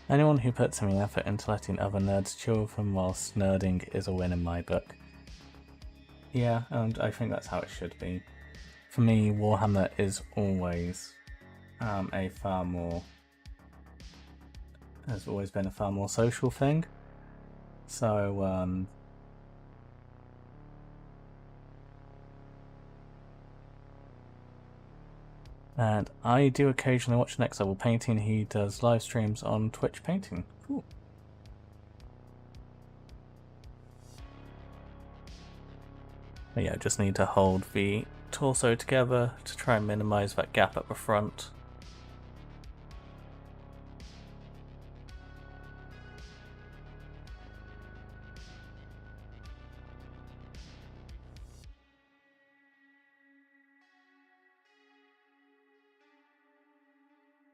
Anyone who puts any effort into letting other nerds chill with them whilst nerding is a win in my book. Yeah, and I think that's how it should be. For me, Warhammer is always a far more... has always been a far more social thing. So, and I do occasionally watch Next Level Painting. He does live streams on Twitch painting. Cool. But yeah, just need to hold the torso together to try and minimize that gap at the front.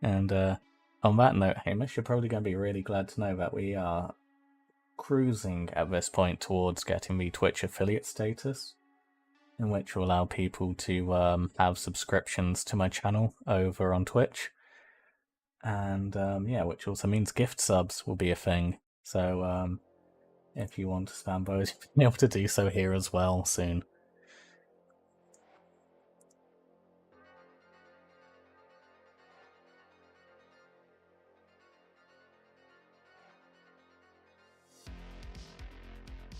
And on that note, Hamish, you're probably going to be really glad to know that we are cruising at this point towards getting the Twitch affiliate status, in which will allow people to have subscriptions to my channel over on Twitch. And yeah, which also means gift subs will be a thing. So if you want to spam those, you'll be able to do so here as well soon.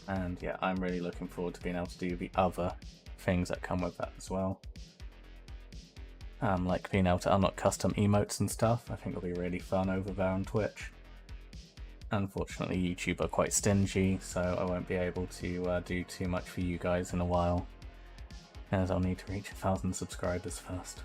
And yeah, I'm really looking forward to being able to do the other things that come with that as well. Like being able to unlock custom emotes and stuff. I think it'll be really fun over there on Twitch. Unfortunately, YouTube are quite stingy, so I won't be able to do too much for you guys in a while, as I'll need to reach 1,000 subscribers first.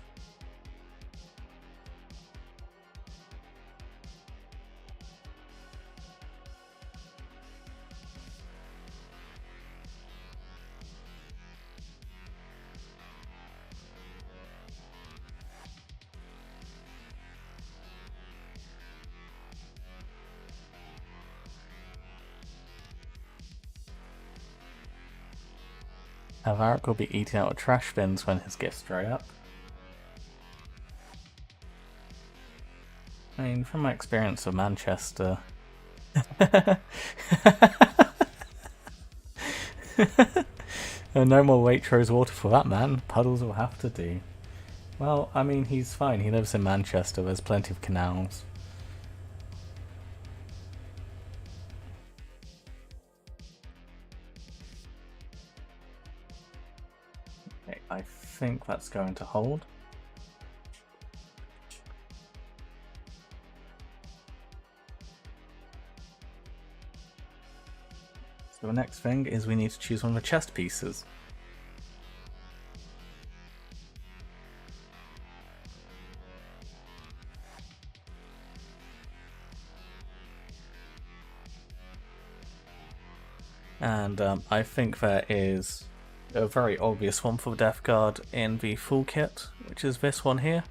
Alvaric will be eating out of trash bins when his gifts dry up. I mean, from my experience of Manchester... No more Waitrose water for that man. Puddles will have to do. Well, I mean, he's fine. He lives in Manchester. There's plenty of canals. Okay, I think that's going to hold. So the next thing is we need to choose one of the chest pieces. And I think there is a very obvious one for the Death Guard in the full kit, which is this one here.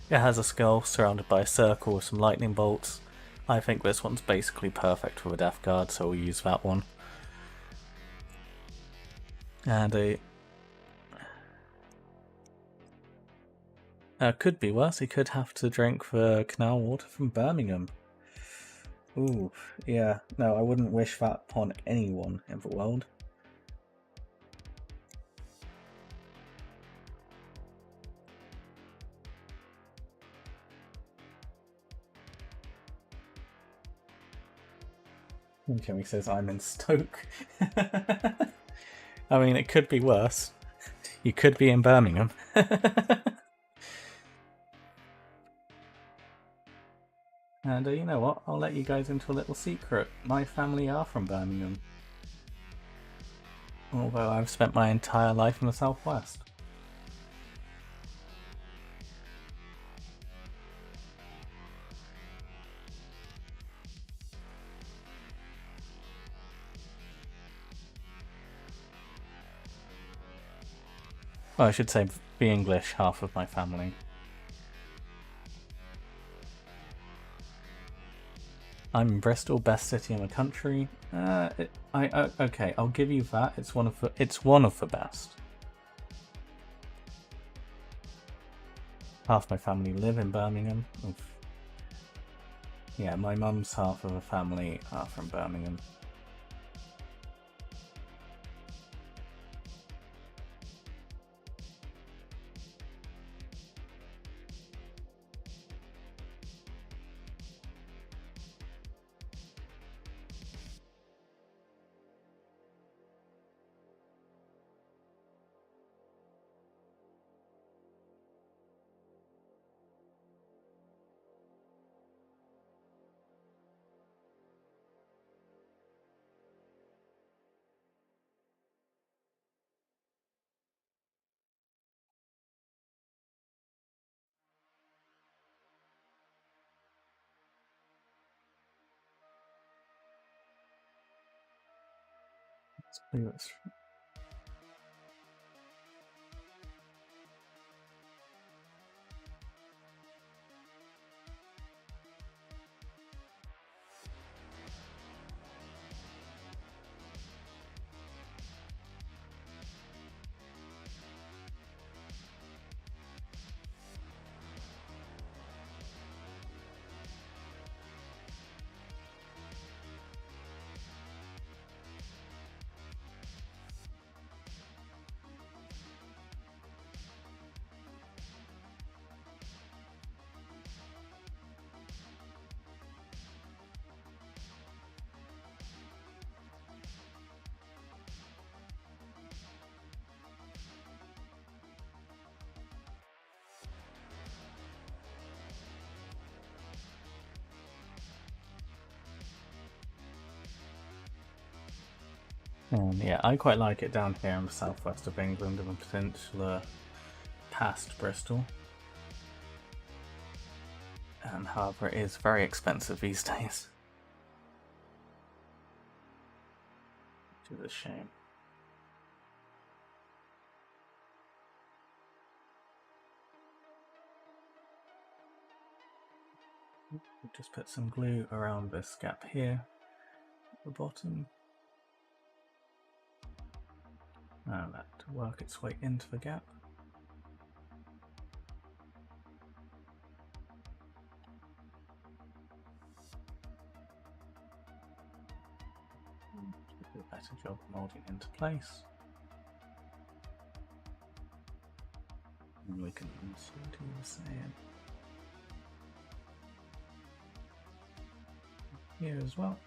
It has a skull surrounded by a circle with some lightning bolts. I think this one's basically perfect for the Death Guard, so we'll use that one. And could be worse, he could have to drink the canal water from Birmingham. Ooh, yeah, no, I wouldn't wish that upon anyone in the world. Kimmy says I'm in Stoke. I mean, it could be worse. You could be in Birmingham. And you know what? I'll let you guys into a little secret. My family are from Birmingham. Although I've spent my entire life in the southwest. Well, I should say the English half of my family. I'm in Bristol, best city in the country. Okay, I'll give you that. It's one of the best. Half my family live in Birmingham. Oof. Yeah, my mum's half of the family are from Birmingham. Let's do this. Yeah, I quite like it down here in the southwest of England and the peninsula past Bristol. However, it is very expensive these days. Which is a shame. We'll just put some glue around this gap here at the bottom. And that to work its way into the gap. Do a better job molding into place. And we can also do the same here as well.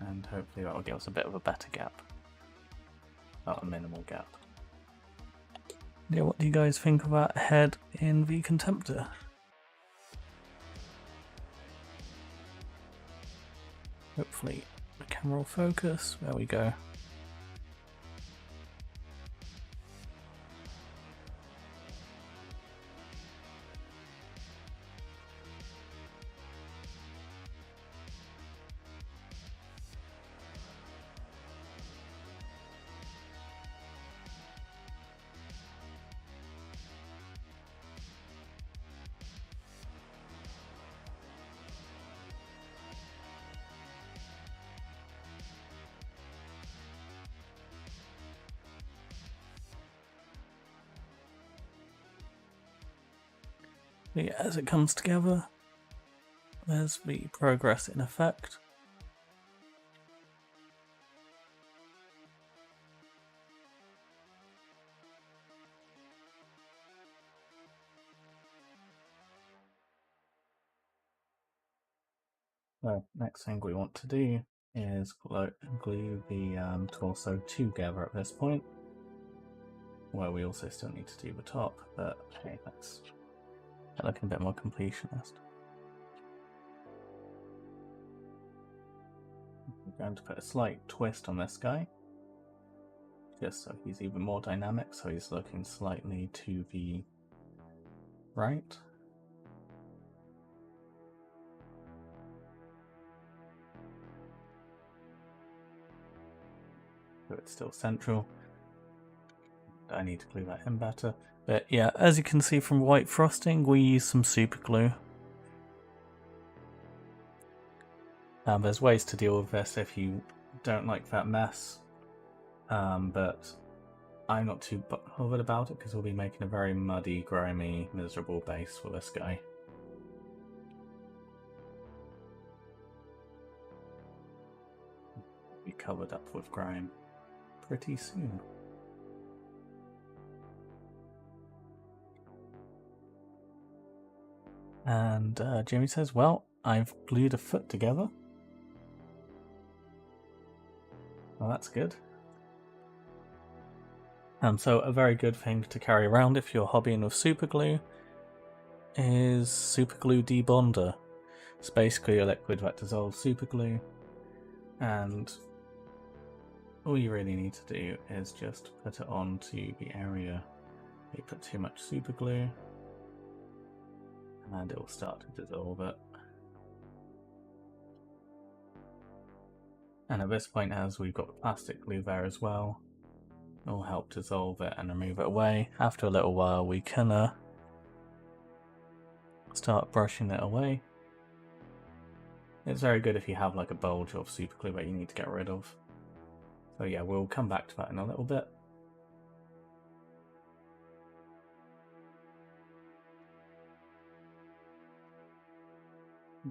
And hopefully that will give us a bit of a better gap. Not a minimal gap. Yeah, what do you guys think of that head in the Contemptor? Hopefully the camera will focus. There we go. Yeah, as it comes together, there's the progress in effect. So next thing we want to do is glue the torso together at this point. Well, we also still need to do the top, but hey, that's looking a bit more completionist. We're going to put a slight twist on this guy, just so he's even more dynamic, so he's looking slightly to the right. So it's still central. I need to glue that in better. But yeah, as you can see from white frosting, we use some super glue. There's ways to deal with this if you don't like that mess, but I'm not too bothered about it because we'll be making a very muddy, grimy, miserable base for this guy. Be covered up with grime pretty soon. And Jimmy says, well, I've glued a foot together. Well, that's good. So a very good thing to carry around if you're hobbying with superglue is Superglue Debonder. It's basically a liquid that dissolves superglue, and all you really need to do is just put it onto the area you put too much superglue, and it will start to dissolve it. And at this point, as we've got the plastic glue there as well, it will help dissolve it and remove it away. After a little while, we can start brushing it away. It's very good if you have like a bulge of superglue that you need to get rid of. So yeah, we'll come back to that in a little bit.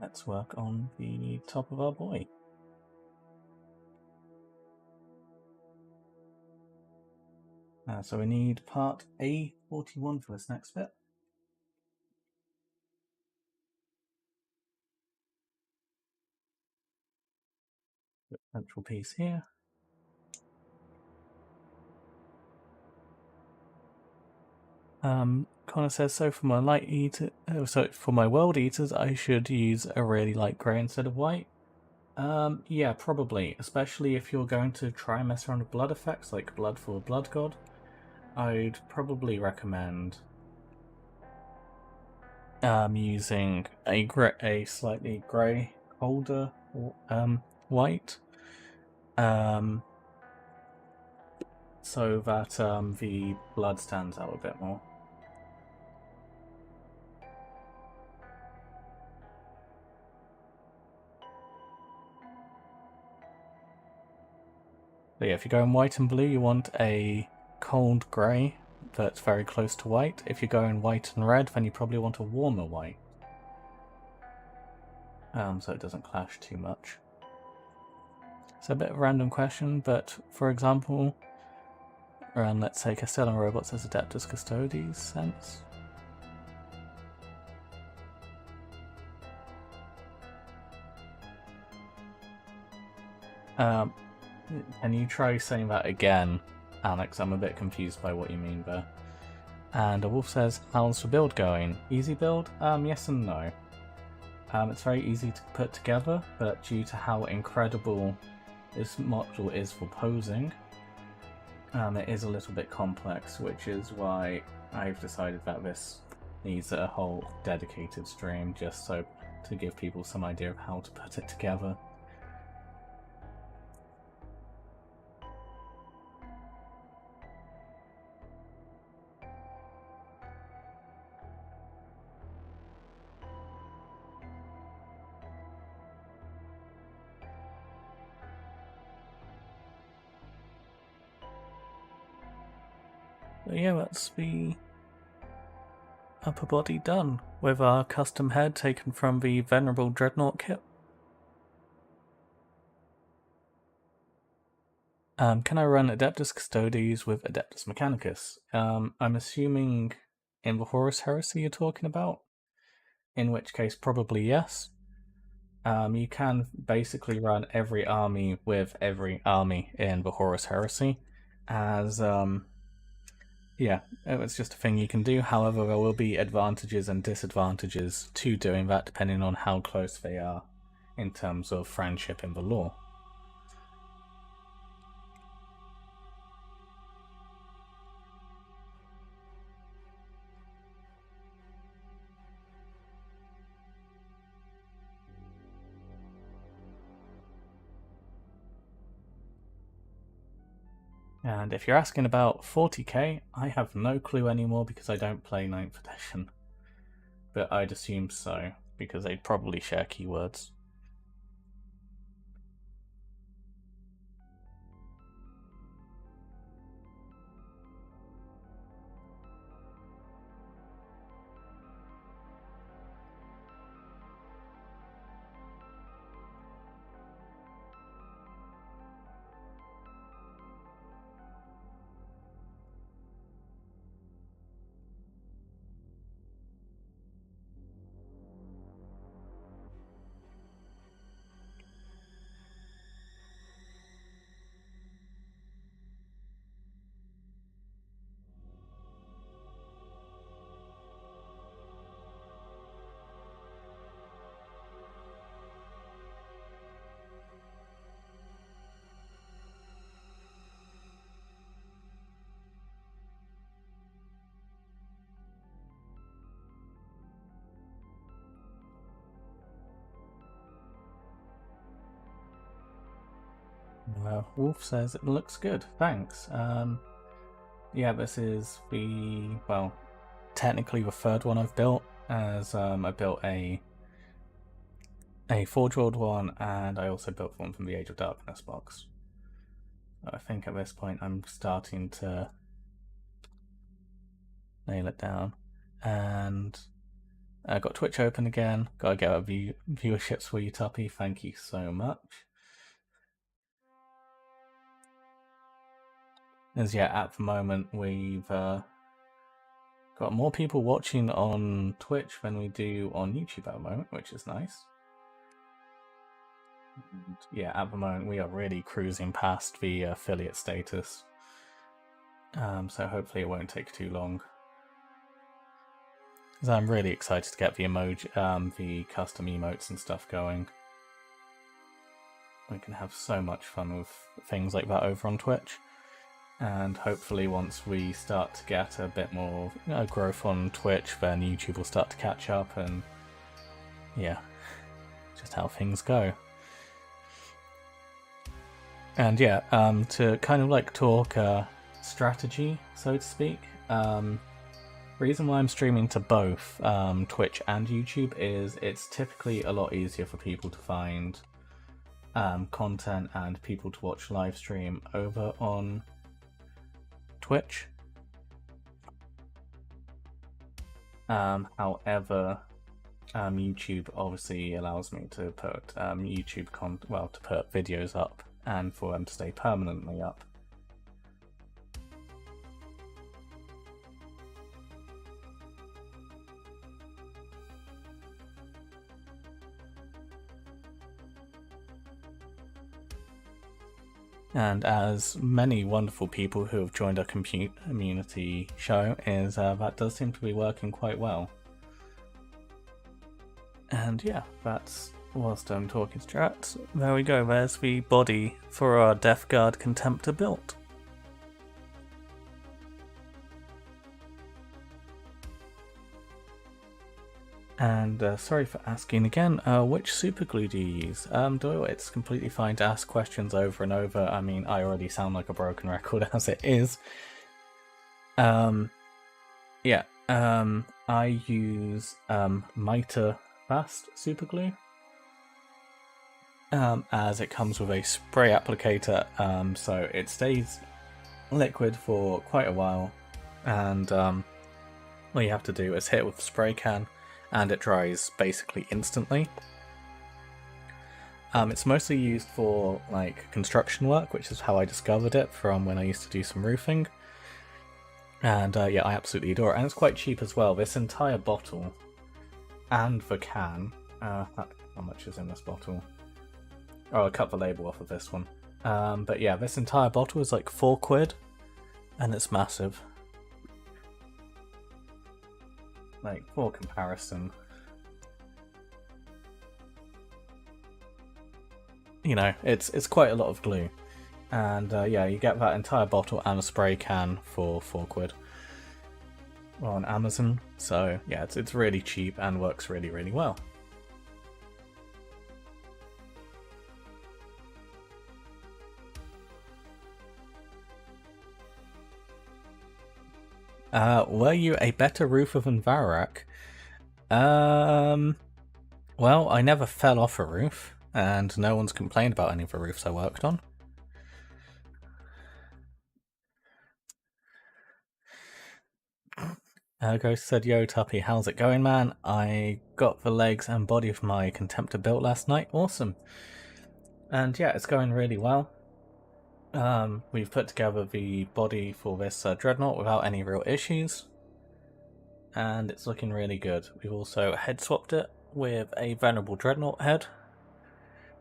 Let's work on the top of our boy. So we need part A41 for this next bit. Central piece here. Connor says, so for my light eater, for my world eaters, I should use a really light grey instead of white. Yeah, probably, especially if you're going to try and mess around with blood effects like blood for blood god. I'd probably recommend using a slightly grey, colder white, so that the blood stands out a bit more. But yeah, if you're going white and blue, you want a cold grey that's very close to white. If you're going white and red, then you probably want a warmer white, so it doesn't clash too much. It's a bit of a random question, but for example, Run, let's say, Castellan robots as Adeptus Custodes sense. Can you try saying that again, Alex? I'm a bit confused by what you mean there. And a wolf says, how's the build going? Easy build? Yes and no. It's very easy to put together, but due to how incredible this module is for posing, it is a little bit complex, which is why I've decided that this needs a whole dedicated stream, just so to give people some idea of how to put it together. But yeah, that's the upper body done, with our custom head taken from the Venerable Dreadnought kit. Can I run Adeptus Custodes with Adeptus Mechanicus? I'm assuming in the Horus Heresy you're talking about, in which case probably yes. You can basically run every army with every army in the Horus Heresy, as yeah, it's just a thing you can do. However, there will be advantages and disadvantages to doing that depending on how close they are in terms of friendship in the lore. And if you're asking about 40k, I have no clue anymore because I don't play 9th edition. But I'd assume so, because they'd probably share keywords. Wolf says it looks good, thanks. Yeah, this is the, well, technically the third one I've built, as I built a Forge World one, and I also built one from the Age of Darkness box. I think at this point I'm starting to nail it down. And I got Twitch open again. Gotta get our viewerships for you, Tuppy. Thank you so much. As yeah, at the moment we've got more people watching on Twitch than we do on YouTube at the moment, which is nice. And yeah, at the moment we are really cruising past the affiliate status. So hopefully it won't take too long. Because I'm really excited to get the emoji, the custom emotes and stuff going. We can have so much fun with things like that over on Twitch. And hopefully once we start to get a bit more growth on Twitch, then YouTube will start to catch up, and yeah, just how things go. And yeah, to kind of like talk strategy, so to speak, reason why I'm streaming to both Twitch and YouTube is it's typically a lot easier for people to find content and people to watch live stream over on Twitch. However, YouTube obviously allows me to put to put videos up and for them to stay permanently up. And as many wonderful people who have joined our community show, is that does seem to be working quite well. And yeah, that's whilst I'm talking strats. There we go, there's the body for our Death Guard Contemptor build. And sorry for asking again, which superglue do you use? Doyle, it's completely fine to ask questions over and over. I mean, I already sound like a broken record as it is. Yeah, I use Mitre Fast superglue, as it comes with a spray applicator, so it stays liquid for quite a while, and all you have to do is hit it with the spray can, and it dries basically instantly. It's mostly used for like construction work, which is how I discovered it from when I used to do some roofing. And yeah, I absolutely adore it, and it's quite cheap as well. This entire bottle and the can, how much is in this bottle? Oh, I cut the label off of this one. But yeah, this entire bottle is like £4, and it's massive. Like, for comparison, you know, it's quite a lot of glue. And yeah, you get that entire bottle and a spray can for £4 on Amazon. So yeah, it's really cheap and works really, really well. Were you a better roofer than Varak? Well, I never fell off a roof, and no one's complained about any of the roofs I worked on. Ghost said, yo Tuppy, how's it going, man? I got the legs and body of my Contemptor built last night. Awesome. And yeah, it's going really well. We've put together the body for this Dreadnought without any real issues, and it's looking really good. We've also head swapped it with a Venerable Dreadnought head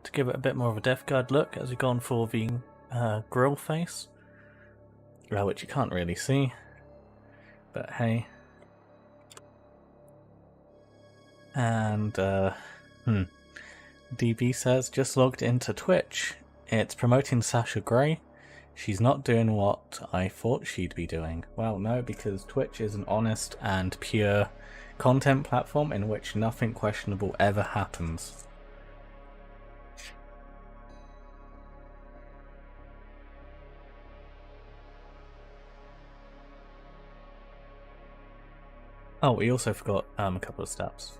to give it a bit more of a Death Guard look, as we've gone for the grill face, which you can't really see, but hey. And DB says, just logged into Twitch. It's promoting Sasha Grey. She's not doing what I thought she'd be doing. Well, no, because Twitch is an honest and pure content platform in which nothing questionable ever happens. Oh, we also forgot a couple of steps.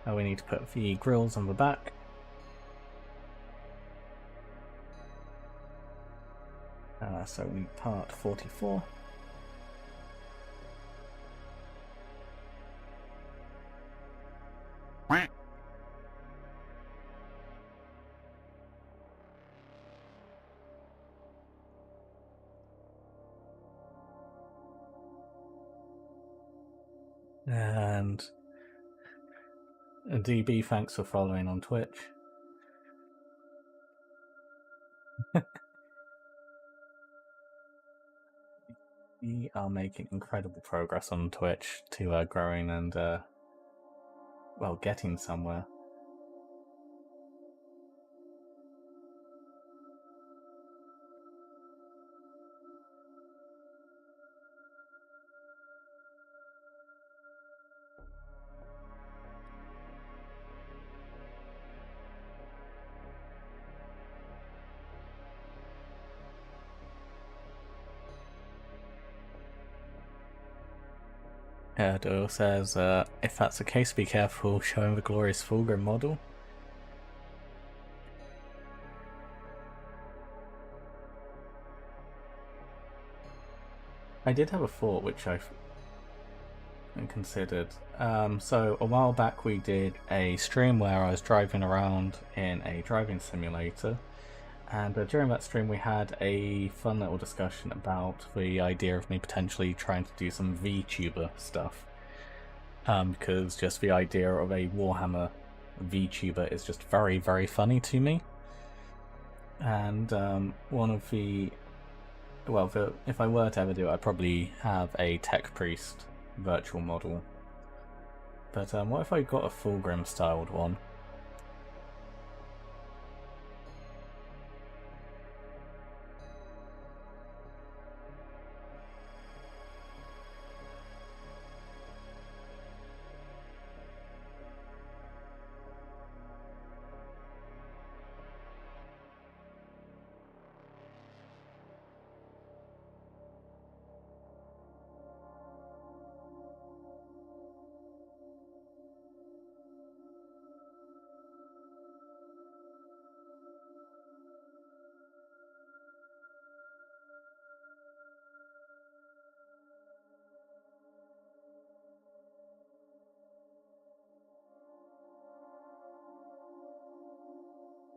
We need to put the grills on the back. So we part 44. And DB, thanks for following on Twitch. We are making incredible progress on Twitch to growing and, well, getting somewhere. Doyle says, if that's the case, be careful showing the glorious Fulgrim model. I did have a thought which I considered. So a while back we did a stream where I was driving around in a driving simulator, and during that stream we had a fun little discussion about the idea of me potentially trying to do some VTuber stuff, because just the idea of a Warhammer VTuber is just very, very funny to me. And one of the... Well, if I were to ever do it, I'd probably have a Tech Priest virtual model. But what if I got a Fulgrim styled one?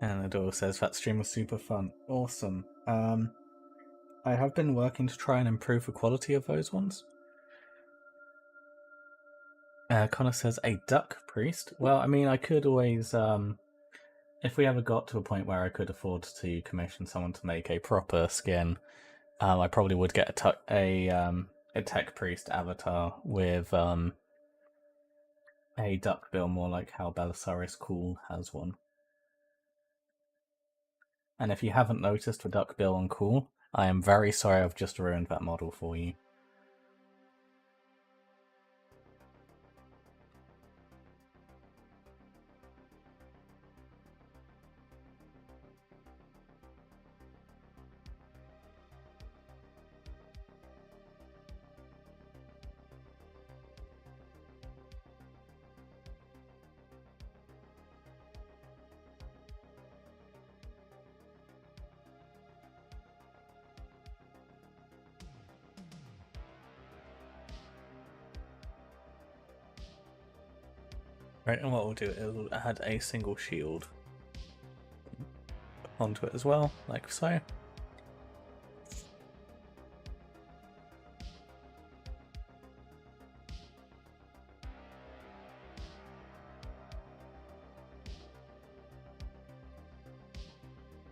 And the door says that stream was super fun. Awesome. I have been working to try and improve the quality of those ones. Connor says a duck priest. Well, I mean, I could always, if we ever got to a point where I could afford to commission someone to make a proper skin, I probably would get a tech priest avatar with a duck bill, more like how Belisarius Cool has one. And if you haven't noticed the duck bill on Cool, I am very sorry I've just ruined that model for you. Right, and what we'll do is we'll add a single shield onto it as well, like so.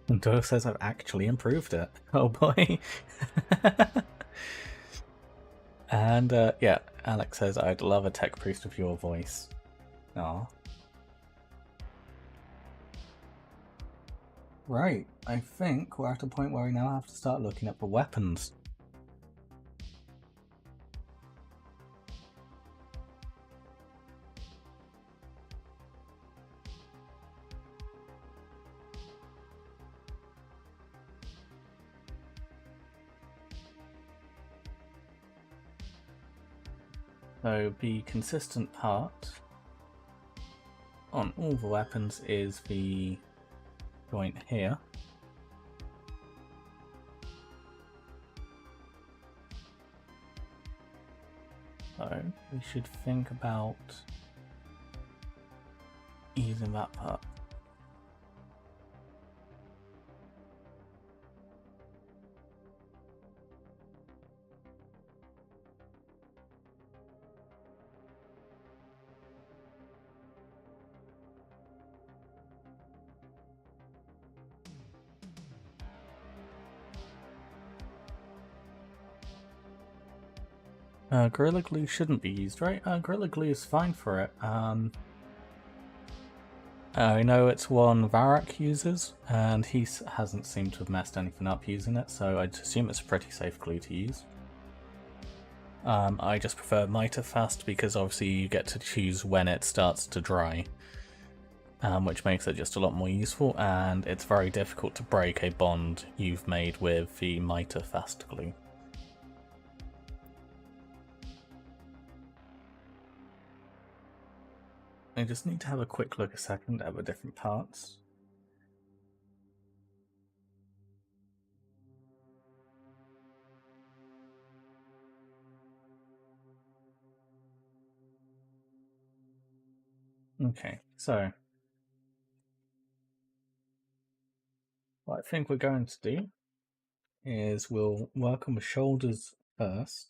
And Doyle says I've actually improved it. Oh boy. And yeah, Alex says I'd love a tech priest with your voice. Aw. Right, I think we're at a point where we now have to start looking at the weapons. So the consistent part on all the weapons is the joint here. So we should think about using that part. Gorilla Glue shouldn't be used, right? Gorilla Glue is fine for it. I know it's one Varak uses, and he hasn't seemed to have messed anything up using it, so I'd assume it's a pretty safe glue to use. I just prefer Mitre Fast because obviously you get to choose when it starts to dry, which makes it just a lot more useful, and it's very difficult to break a bond you've made with the Mitre Fast glue. I just need to have a quick look a second at the different parts. Okay, so what I think we're going to do is we'll work on the shoulders first.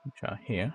which are here.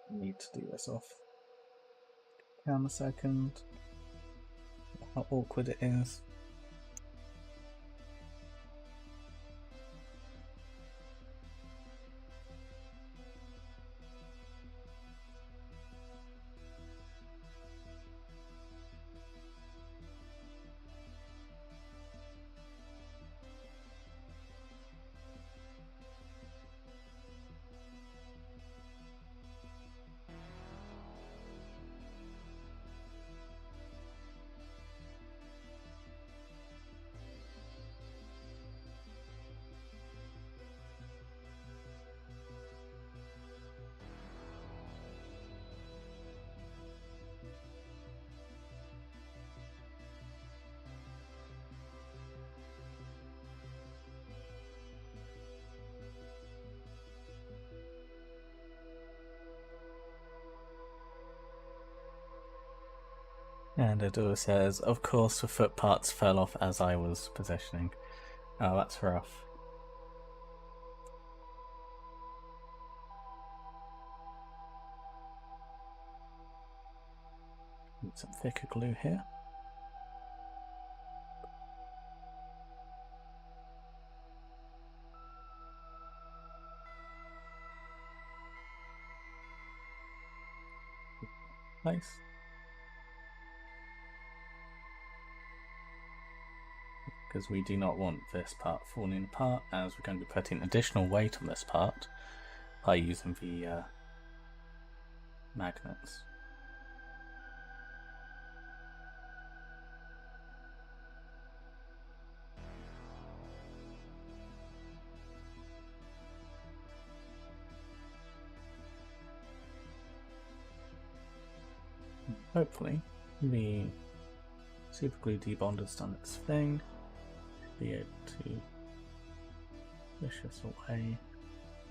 Need to do this off camera a second. How awkward it is. And Adora says, of course the foot parts fell off as I was positioning. Oh, that's rough. Need some thicker glue here. Nice. Because we do not want this part falling apart, as we're going to be putting additional weight on this part by using the magnets. Hopefully the Superglue Debonder's done its thing. Be able to push this away.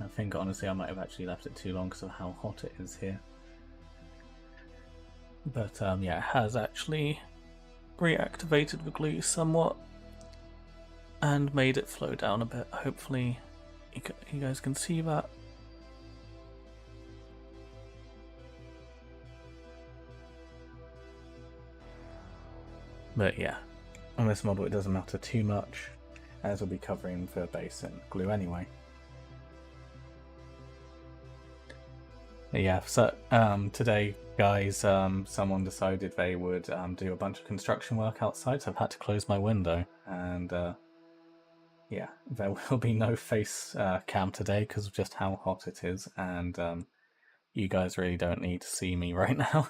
I think honestly I might have actually left it too long because of how hot it is here. But yeah, it has actually reactivated the glue somewhat and made it flow down a bit. Hopefully you guys can see that. But yeah, on this model it doesn't matter too much, as we'll be covering the base in glue anyway. But yeah, so today guys, someone decided they would do a bunch of construction work outside, so I've had to close my window, and yeah, there will be no face cam today because of just how hot it is, and you guys really don't need to see me right now.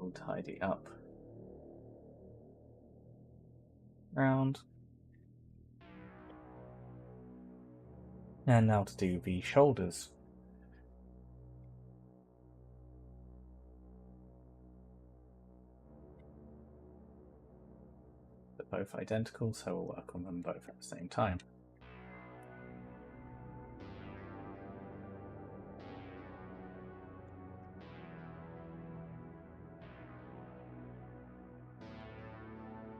We'll tidy up round. And now to do the shoulders. They're both identical, so we'll work on them both at the same time.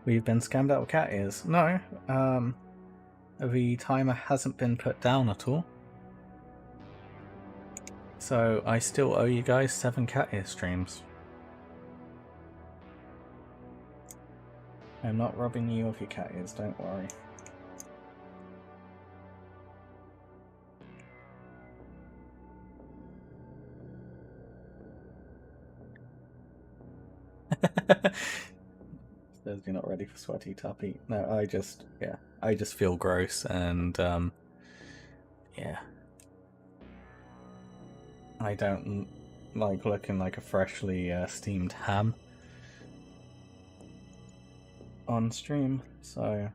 We've been scammed out of cat ears. No, the timer hasn't been put down at all. So I still owe you guys 7 cat ear streams. I'm not robbing you of your cat ears, don't worry. Says you're not ready for sweaty Tuppy. No, I just feel gross, and yeah, I don't like looking like a freshly steamed ham on stream, so.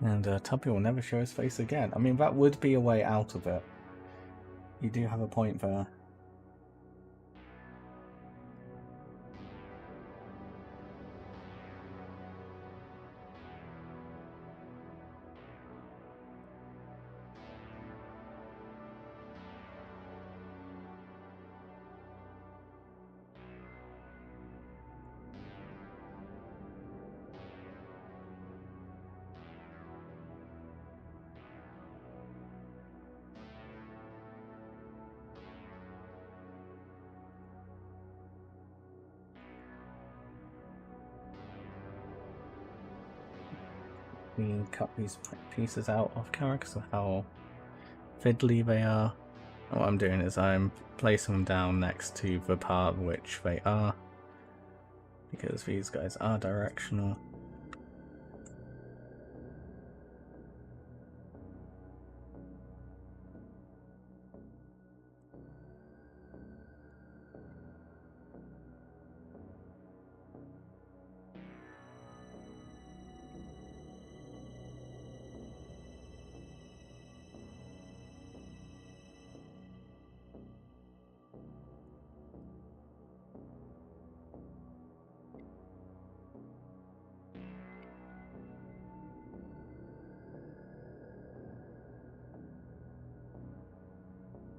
And Tuppy will never show his face again. I mean, that would be a way out of it. You do have a point there. We cut these pieces out of camera because of how fiddly they are. And what I'm doing is I'm placing them down next to the part which they are, because these guys are directional.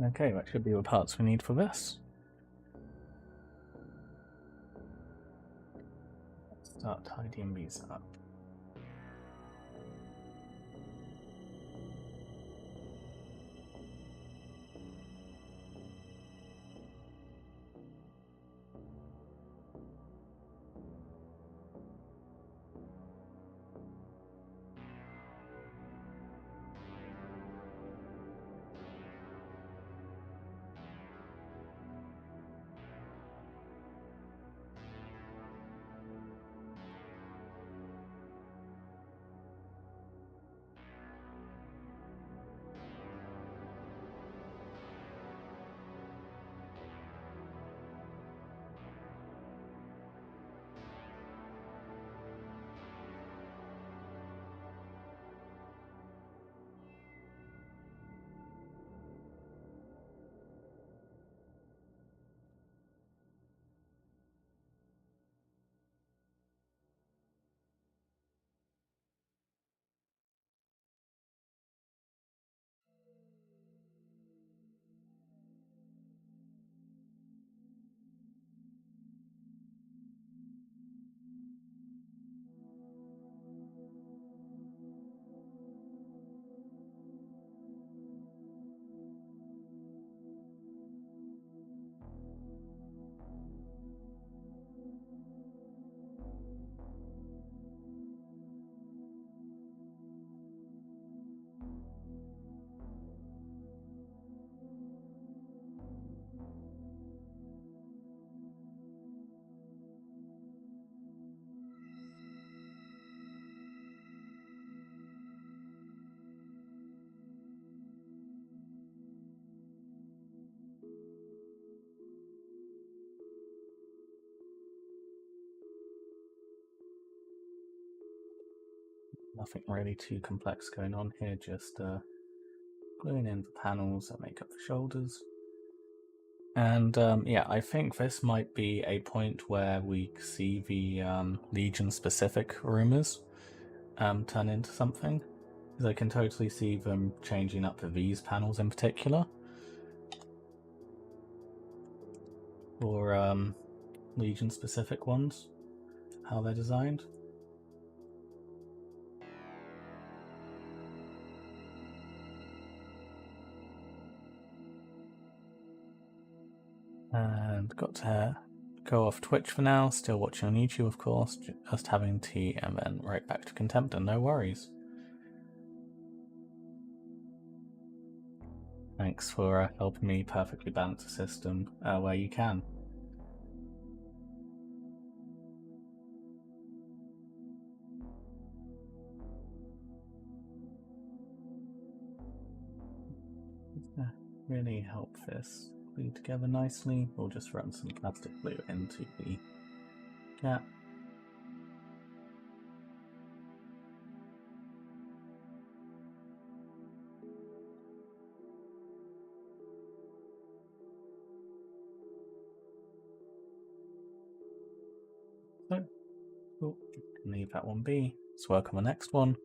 Okay, that should be the parts we need for this. Let's start tidying these up. Nothing really too complex going on here, just gluing in the panels that make up the shoulders. And yeah, I think this might be a point where we see the Legion-specific rumors turn into something. Because I can totally see them changing up these panels in particular. Or Legion-specific ones, how they're designed. And got to go off Twitch for now, still watching on YouTube of course, just having tea and then right back to Contemptor, no worries. Thanks for helping me perfectly balance the system where you can. Really help this glue together nicely. We'll just run some plastic glue into the gap. So, we'll leave that one be. Let's work on the next one.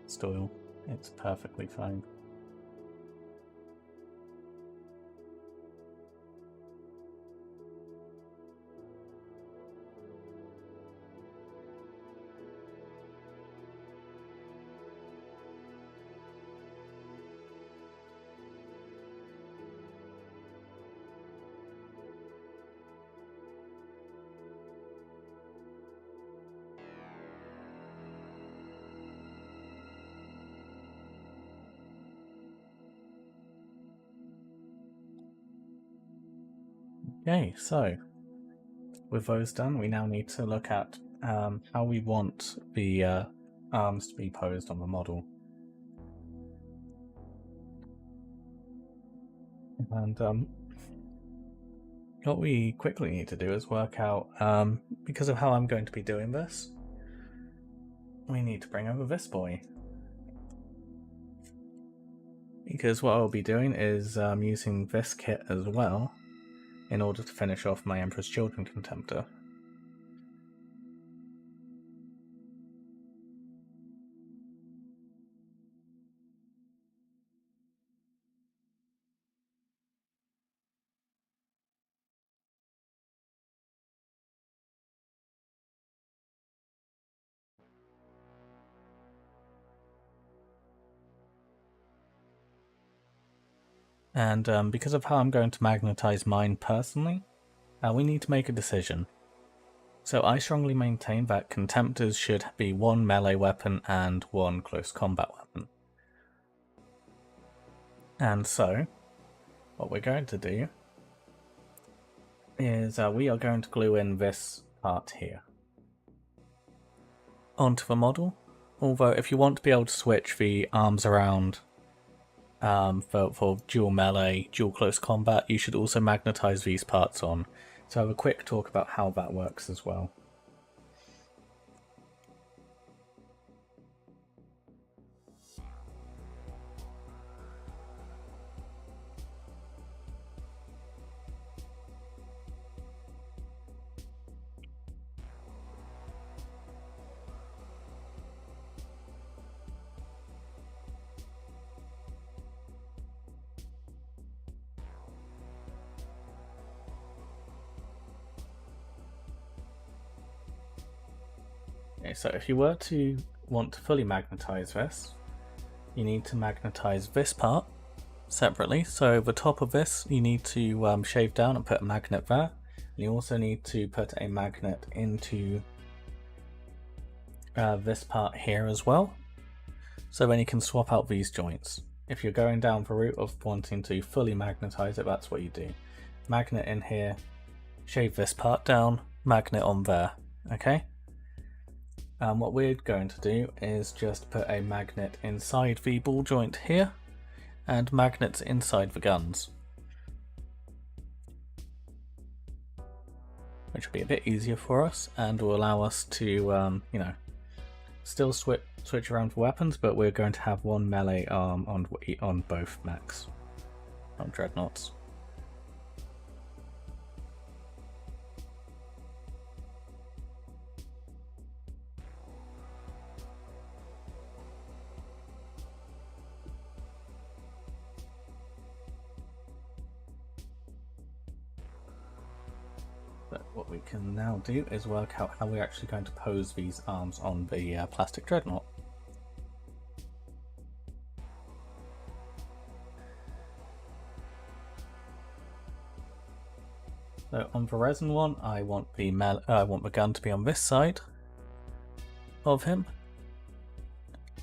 Still, it's perfectly fine. Okay, so with those done, we now need to look at how we want the arms to be posed on the model. And what we quickly need to do is work out, because of how I'm going to be doing this, we need to bring over this boy. Because what I'll be doing is using this kit as well in order to finish off my Emperor's Children Contemptor. And because of how I'm going to magnetize mine personally, we need to make a decision. So I strongly maintain that Contemptors should be one melee weapon and one close combat weapon. And so, what we're going to do is we are going to glue in this part here onto the model. Although if you want to be able to switch the arms around for dual melee, dual close combat, you should also magnetize these parts on. So I have a quick talk about how that works as well. Okay, so if you were to want to fully magnetize this, you need to magnetize this part separately. So the top of this you need to shave down and put a magnet there. And you also need to put a magnet into this part here as well. So then you can swap out these joints. If you're going down the route of wanting to fully magnetize it, that's what you do. Magnet in here, shave this part down, magnet on there, okay? What we're going to do is just put a magnet inside the ball joint here, and magnets inside the guns. Which will be a bit easier for us, and will allow us to, Still switch around for weapons, but we're going to have one melee arm on both mechs, on Dreadnoughts. But what we can now do is work out how we're actually going to pose these arms on the plastic Dreadnought. So on the resin one, I want the gun to be on this side of him,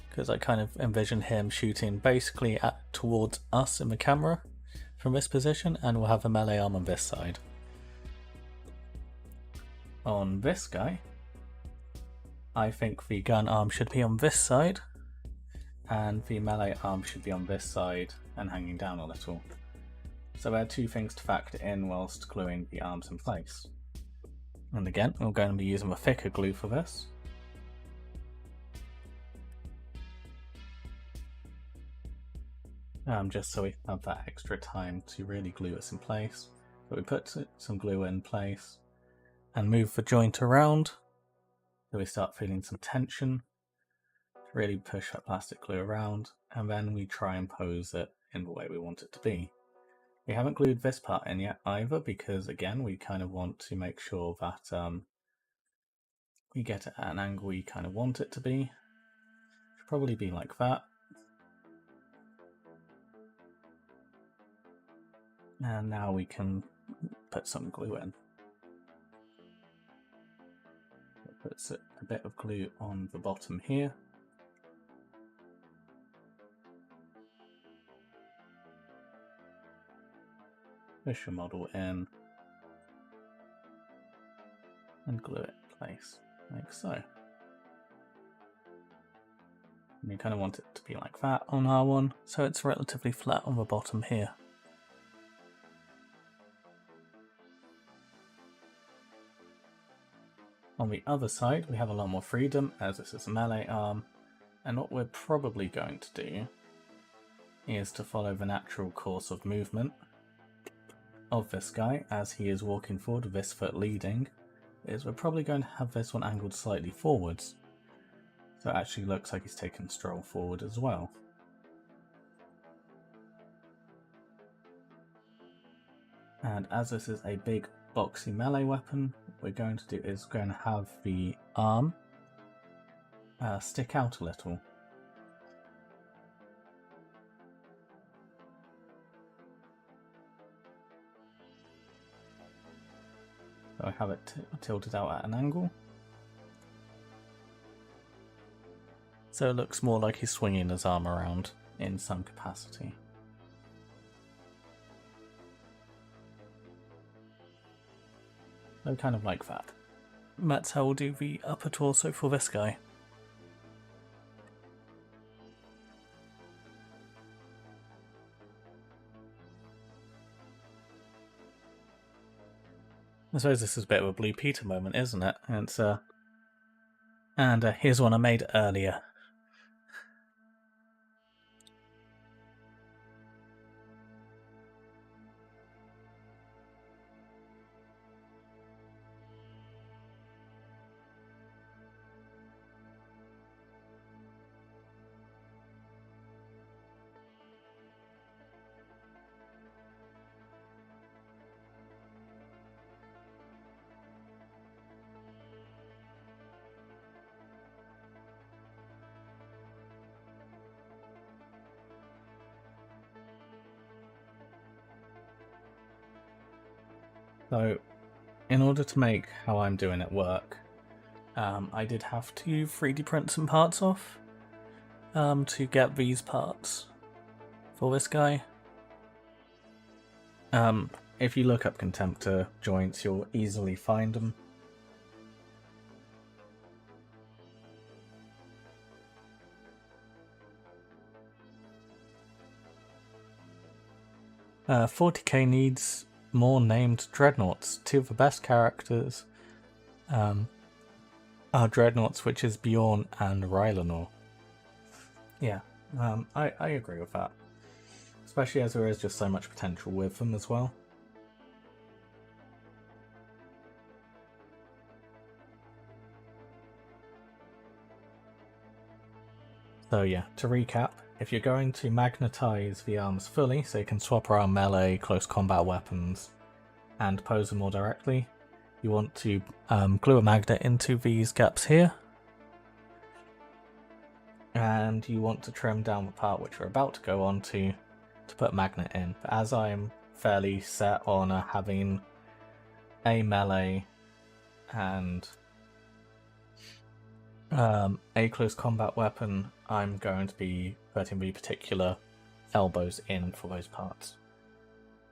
because I kind of envision him shooting basically towards us in the camera from this position, and we'll have a melee arm on this side. On this guy, I think the gun arm should be on this side, and the melee arm should be on this side and hanging down a little. So there are two things to factor in whilst gluing the arms in place. And again, we're going to be using a thicker glue for this. Just so we have that extra time to really glue this in place. So we put some glue in place and move the joint around, so we start feeling some tension. Really push that plastic glue around, and then we try and pose it in the way we want it to be. We haven't glued this part in yet either, because again we kind of want to make sure that we get it at an angle we kind of want it to be. Should probably be like that. And now we can put some glue in. Puts a bit of glue on the bottom here. Push your model in and glue it in place, like so. And you kind of want it to be like that on R1, so it's relatively flat on the bottom here. On the other side, we have a lot more freedom, as this is a melee arm, and what we're probably going to do is to follow the natural course of movement of this guy as he is walking forward with this foot leading, is we're probably going to have this one angled slightly forwards. So it actually looks like he's taking a stroll forward as well. And as this is a big boxy melee weapon, what we're going to do is going to have the arm stick out a little. So I have it tilted out at an angle. So it looks more like he's swinging his arm around in some capacity. So kind of like that. And that's how we'll do the upper torso for this guy. I suppose this is a bit of a Blue Peter moment, isn't it? And here's one I made earlier. So, in order to make how I'm doing it work, I did have to 3D print some parts off to get these parts for this guy. If you look up Contemptor joints, you'll easily find them. $40k needs more named Dreadnoughts. Two of the best characters Dreadnought switches Bjorn and Rylanor. Yeah, I agree with that. Especially as there is just so much potential with them as well. So yeah, to recap, if you're going to magnetize the arms fully, so you can swap around melee, close combat weapons, and pose them more directly, you want to glue a magnet into these gaps here. And you want to trim down the part which we're about to go on to put a magnet in. But as I'm fairly set on having a melee and a close combat weapon, I'm going to be putting the particular elbows in for those parts.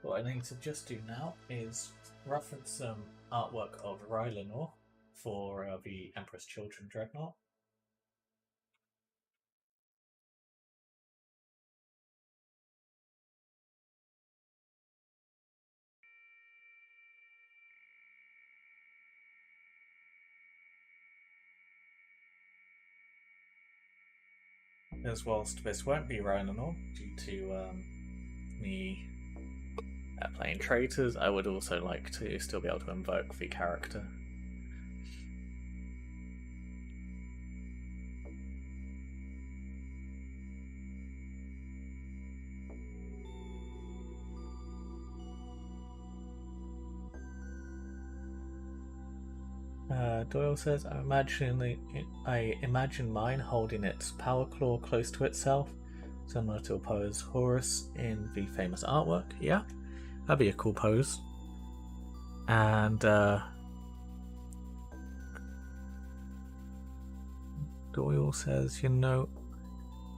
What I need to just do now is reference some artwork of Rylanor for the Empress Children Dreadnought. As whilst this won't be Rylanor due to me playing traitors, I would also like to still be able to invoke the character. Doyle says, I imagine mine holding its power claw close to itself, similar to a pose Horus in the famous artwork. Yeah, that'd be a cool pose. And Doyle says, you know,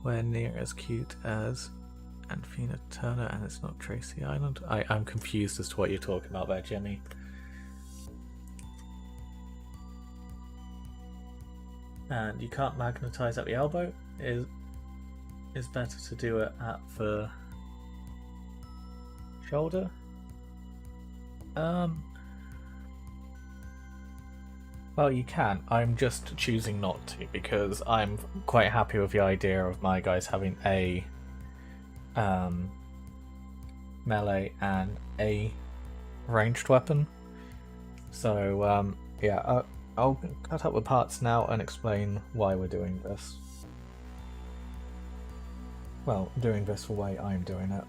we're near as cute as Anthena Turner, and it's not Tracy Island. I'm confused as to what you're talking about there, Jimmy. And you can't magnetize at the elbow. Is better to do it at the shoulder. Well, you can. I'm just choosing not to because I'm quite happy with the idea of my guys having a melee and a ranged weapon. So yeah, I'll cut up the parts now and explain why we're doing this. Well, doing this the way I'm doing it.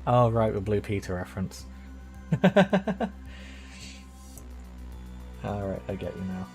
Oh, right, the Blue Peter reference. Alright, I get you now.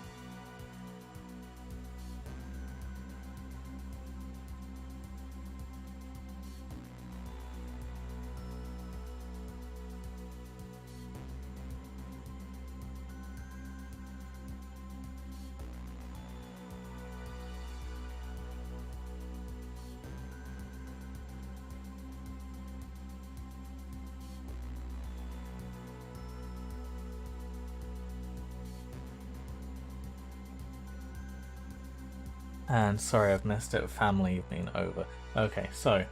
And sorry I've missed it, family evening over. Okay, so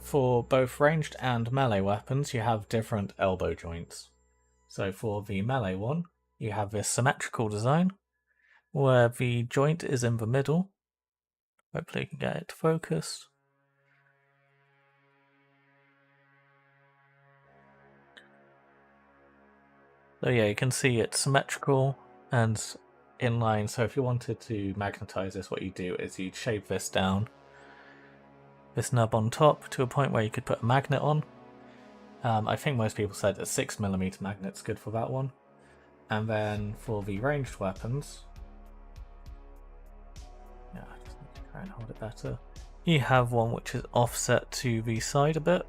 for both ranged and melee weapons you have different elbow joints. So for the melee one, you have this symmetrical design where the joint is in the middle. Hopefully you can get it to focus. So yeah, you can see it's symmetrical and in line. So if you wanted to magnetize this, what you do is you'd shave this down, this nub on top, to a point where you could put a magnet on. I think most people said a 6mm magnet's good for that one. And then for the ranged weapons, yeah, I just need to try and hold it better. You have one which is offset to the side a bit.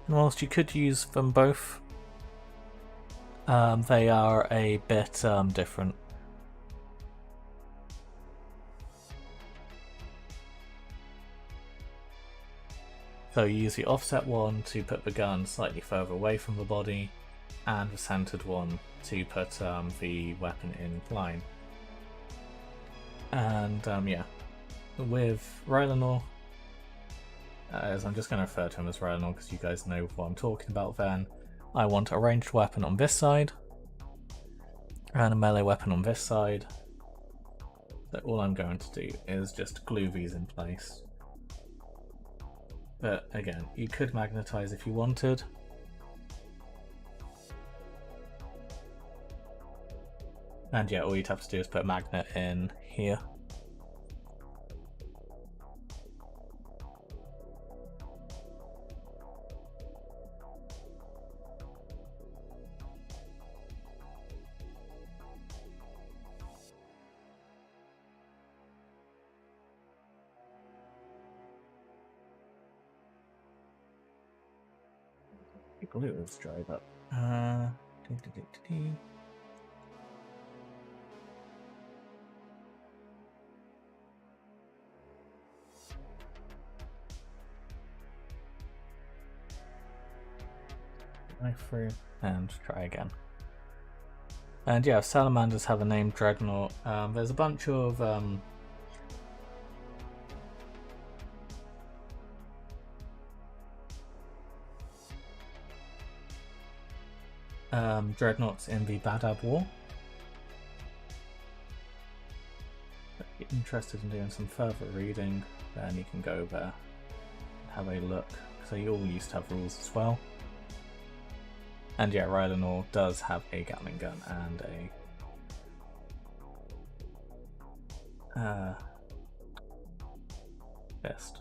And whilst you could use them both, they are a bit different. So you use the offset one to put the gun slightly further away from the body, and the centered one to put the weapon in line. And yeah, with Rylanor, as I'm just going to refer to him as Rylanor because you guys know what I'm talking about then. I want a ranged weapon on this side, and a melee weapon on this side. So all I'm going to do is just glue these in place. But again, you could magnetize if you wanted. And yeah, all you'd have to do is put a magnet in here. Glue is dried up. Knife through and try again. And yeah, salamanders have a name, Dreadnought. There's a bunch of Dreadnoughts in the Badab War. If you're interested in doing some further reading, then you can go there and have a look. So you all used to have rules as well. And yeah, Rylanor does have a Gatling gun and a fist.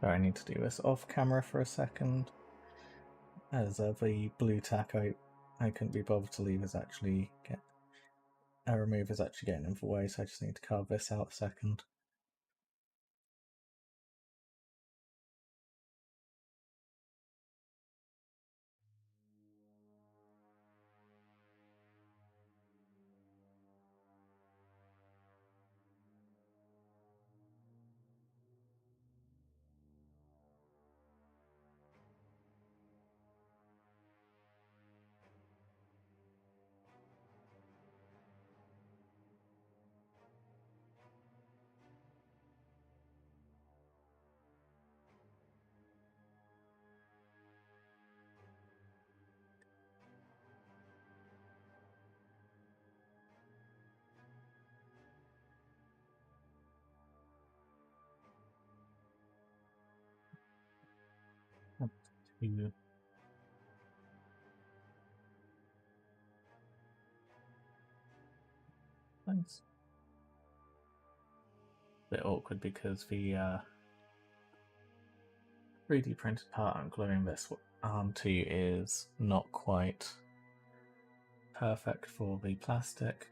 So I need to do this off camera for a second, as the blue tack I couldn't be bothered to leave is actually remove is actually getting in the way, so I just need to carve this out a second. Thanks. A bit awkward because the 3D printed part I'm gluing this onto is not quite perfect for the plastic.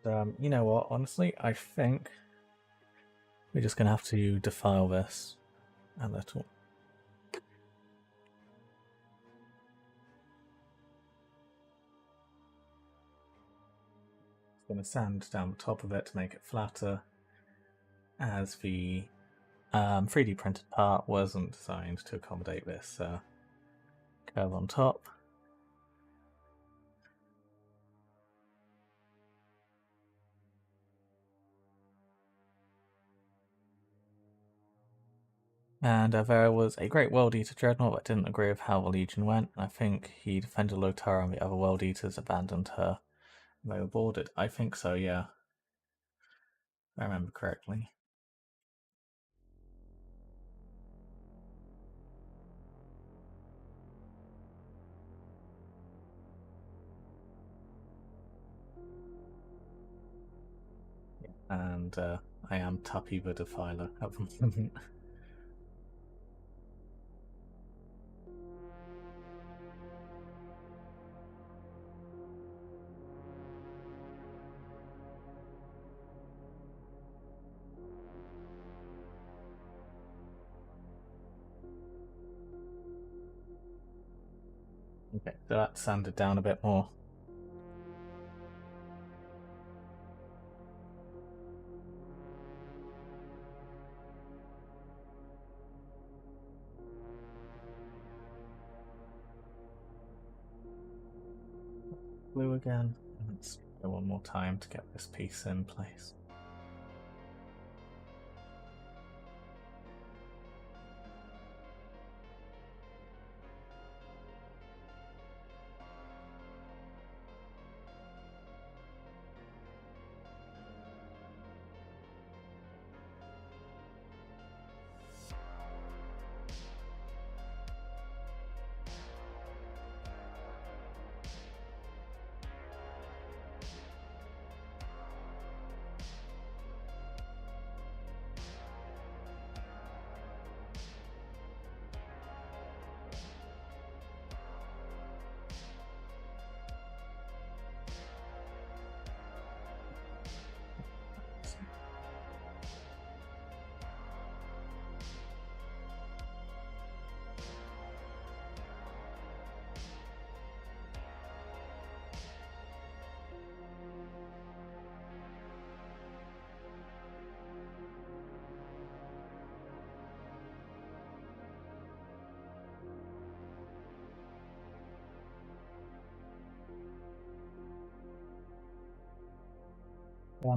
And you know what, honestly, I think we're just going to have to defile this a little. I'm going to sand down the top of it to make it flatter, as the 3D printed part wasn't designed to accommodate this curve on top. And there was a great World Eater Dreadnought that didn't agree with how the Legion went. I think he defended Lotara and the other World Eaters abandoned her. They were boarded. I think so, yeah. If I remember correctly. and I am Tuppy the Defiler at the moment. Okay, so that sanded down a bit more. Blue again. Let's go one more time to get this piece in place.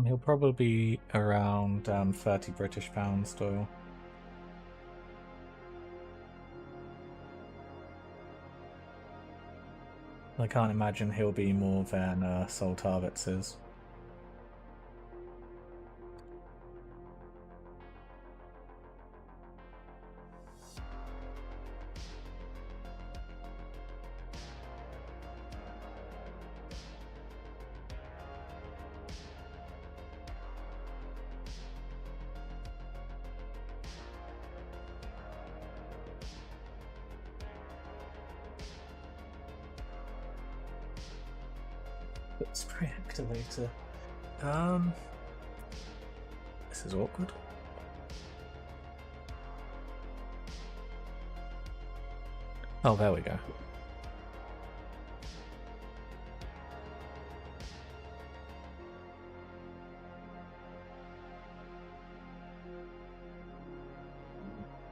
He'll probably be around 30 British pounds, Doyle. I can't imagine he'll be more than Sol Tarvitz is. Spray activator. This is awkward. Oh, there we go.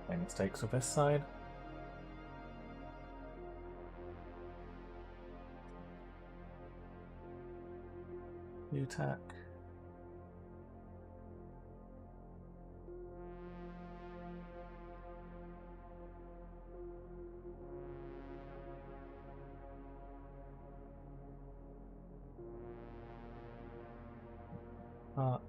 Any mistakes with this side? New attack. Heart.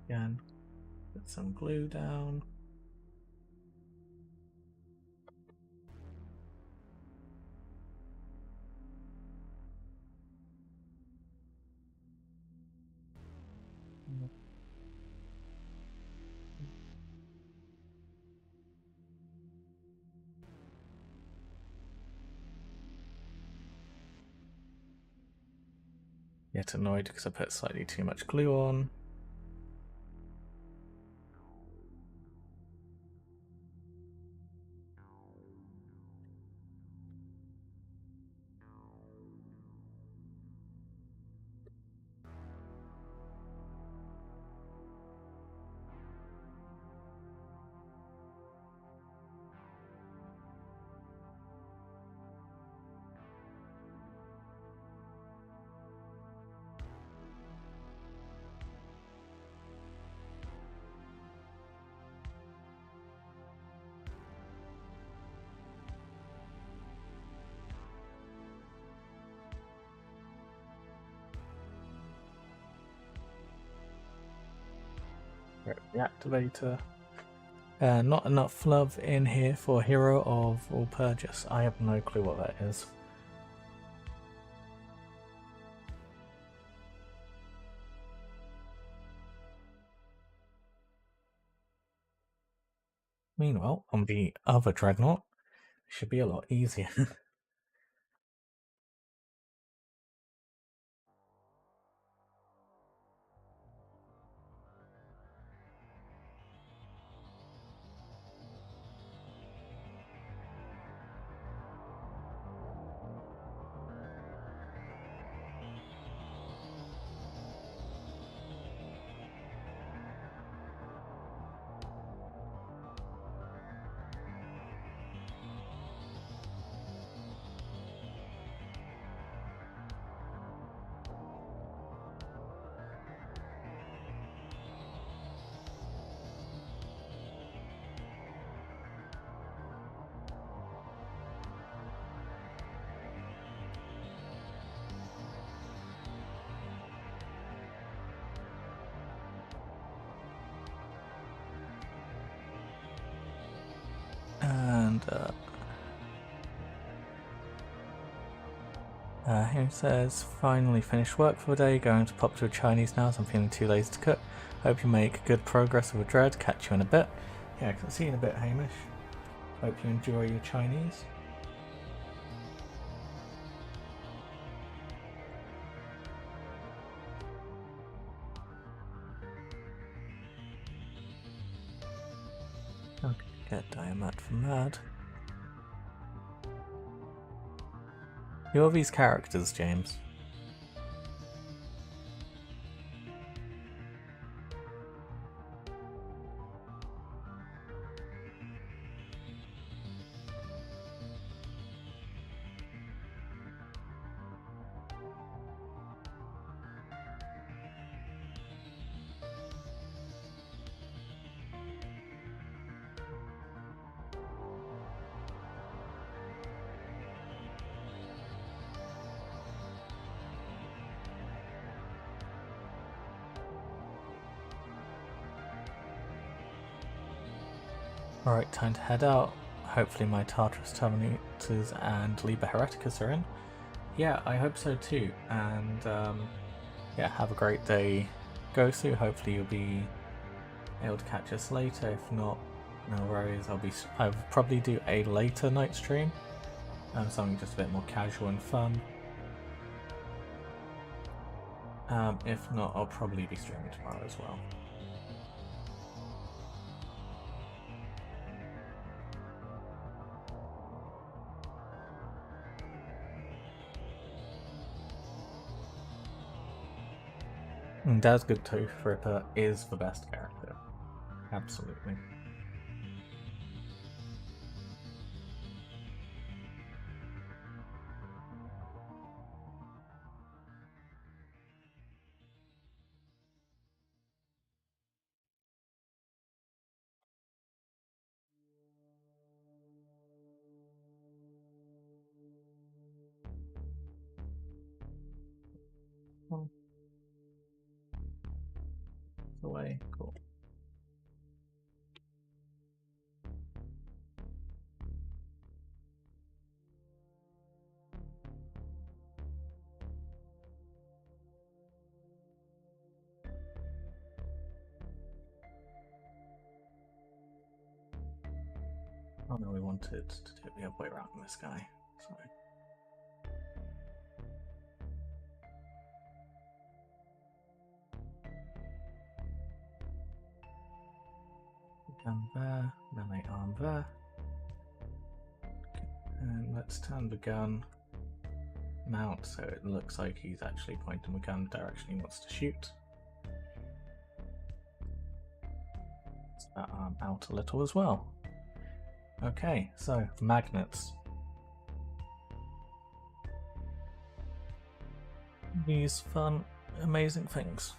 Again, put some glue down. Yet annoyed because I put slightly too much glue on. the activator. Not enough love in here for Hero of Walpurgis. I have no clue what that is. Meanwhile, on the other Dreadnought, it should be a lot easier. And here it says, finally finished work for the day, going to pop to a Chinese now, so I'm feeling too lazy to cook. Hope you make good progress with Dread, catch you in a bit. Yeah, I can see you in a bit, Hamish. Hope you enjoy your Chinese. Okay, get Diamat from that. Who are these characters, James? Alright, time to head out. Hopefully my Tartarus Terminators and Liber Hereticus are in. Yeah, I hope so too. And yeah, have a great day, Gosu. Hopefully you'll be able to catch us later. If not, no worries. I'll probably do a later night stream. Something just a bit more casual and fun. If not, I'll probably be streaming tomorrow as well. And Dad's Good Tooth Ripper is the best character. Absolutely. Away, cool. Oh no, we wanted to do it the other way around in this guy. Sorry. Gun there, melee arm there. Okay. And let's turn the gun mount so it looks like he's actually pointing the gun the direction he wants to shoot. Let's that arm out a little as well. Okay, so magnets. These fun, amazing things.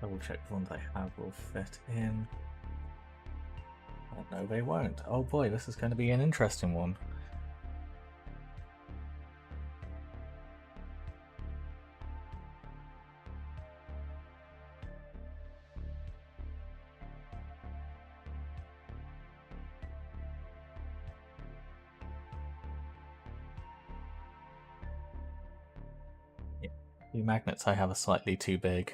Double check the ones I have will fit in. Oh, no, they won't. Oh boy, this is going to be an interesting one. The magnets I have are slightly too big.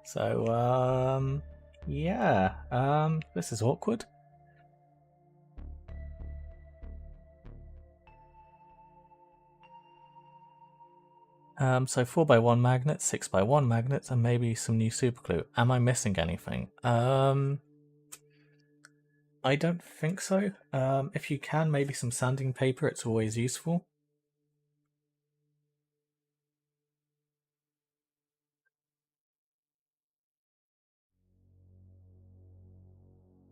So, yeah, this is awkward. So 4x1 magnets, 6x1 magnets, and maybe some new superglue. Am I missing anything? I don't think so. If you can, maybe some sanding paper, it's always useful.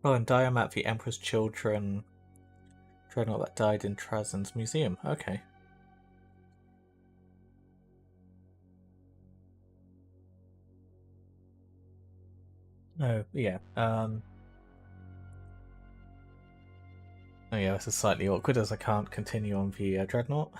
Oh, and Diamat, the Emperor's Children Dreadnought that died in Trazen's museum. Okay. Oh, yeah. Oh yeah, this is slightly awkward as I can't continue on the Dreadnought.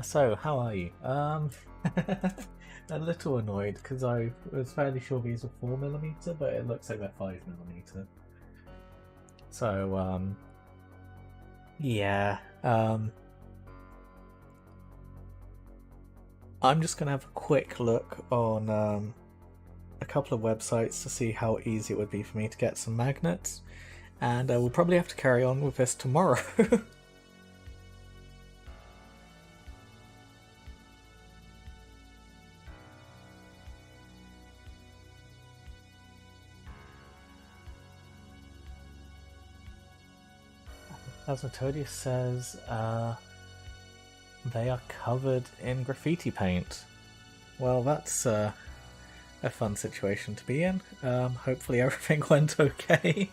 So, how are you? A little annoyed because I was fairly sure these were 4mm, but it looks like they're 5mm. So, yeah. I'm just gonna have a quick look on a couple of websites to see how easy it would be for me to get some magnets, and we'll probably have to carry on with this tomorrow. As Metodius says, they are covered in graffiti paint. Well, that's a fun situation to be in. Hopefully everything went okay.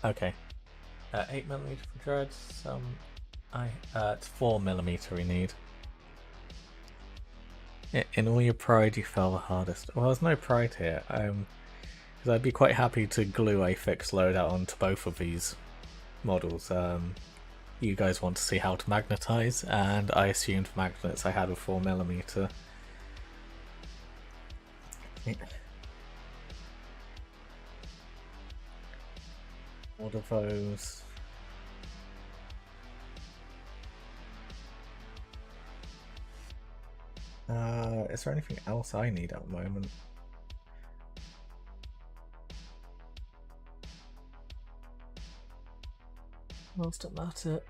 Okay. 8mm for dreads. It's 4mm we need. In all your pride, you fell the hardest. Well, there's no pride here. Because I'd be quite happy to glue a fixed loadout onto both of these models. You guys want to see how to magnetize, and I assumed magnets I had were 4mm. What of those? Is there anything else I need at the moment? Whilst at that,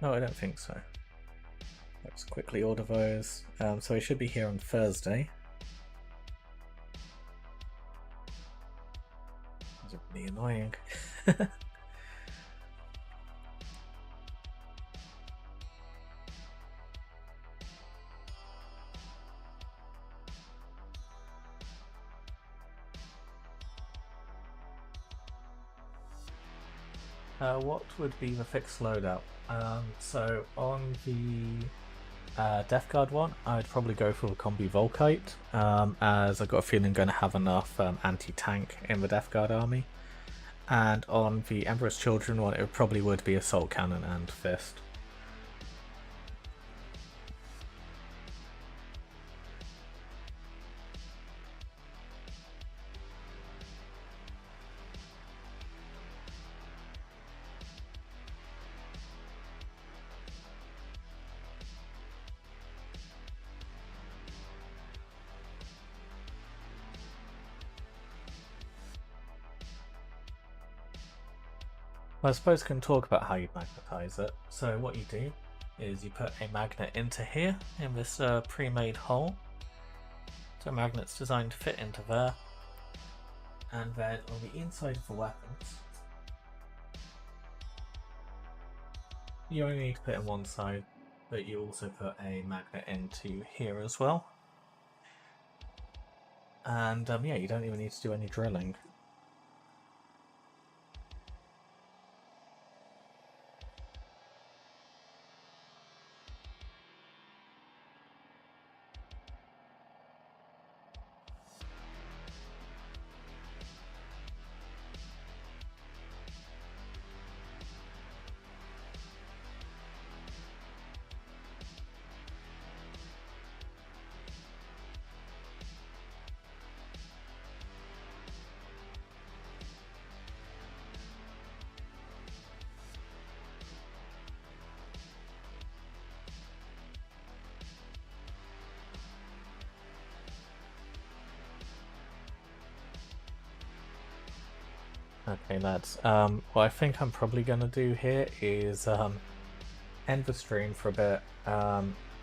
No, I don't think so. Let's quickly order those. So he should be here on Thursday. That's really annoying. What would be the fixed loadout? So on the Death Guard one, I'd probably go for a Combi Volkite, as I've got a feeling I'm going to have enough anti-tank in the Death Guard army. And on the Emperor's Children one, it probably would be Assault Cannon and Fist. Well, I suppose I can talk about how you magnetize it. So what you do is you put a magnet into here in this pre-made hole. So a magnet's designed to fit into there. And then on the inside of the weapons, you only need to put it in one side, but you also put a magnet into here as well. And yeah, you don't even need to do any drilling. Okay, lads. What I think I'm probably going to do here is end the stream for a bit,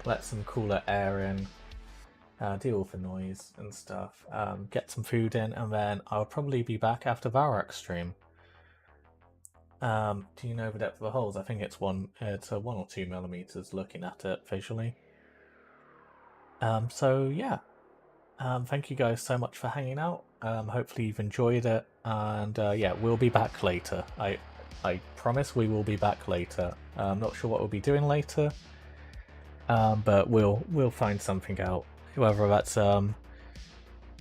let some cooler air in, deal with the noise and stuff, get some food in, and then I'll probably be back after Varak's stream. Do you know the depth of the holes? I think it's 1 or 2 millimeters looking at it visually. So yeah, thank you guys so much for hanging out. Hopefully you've enjoyed it, and yeah, we'll be back later. I promise we will be back later. I'm not sure what we'll be doing later, but we'll find something out. Whether that's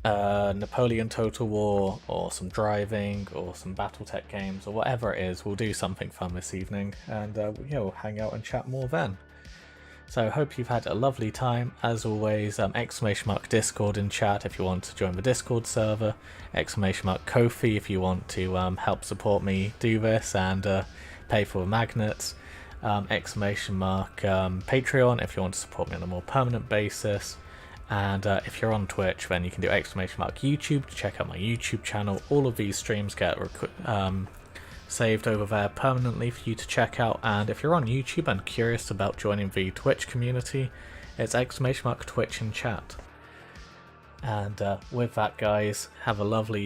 Napoleon Total War, or some driving, or some BattleTech games, or whatever it is, we'll do something fun this evening, and yeah, we'll hang out and chat more then. So hope you've had a lovely time. As always, !Discord in chat if you want to join the Discord server, !Ko-fi if you want to help support me do this and pay for the magnets, Patreon if you want to support me on a more permanent basis, and if you're on Twitch, then you can do !YouTube to check out my YouTube channel. All of these streams get saved over there permanently for you to check out, and if you're on YouTube and curious about joining the Twitch community, it's !Twitch in chat. And with that, guys, have a lovely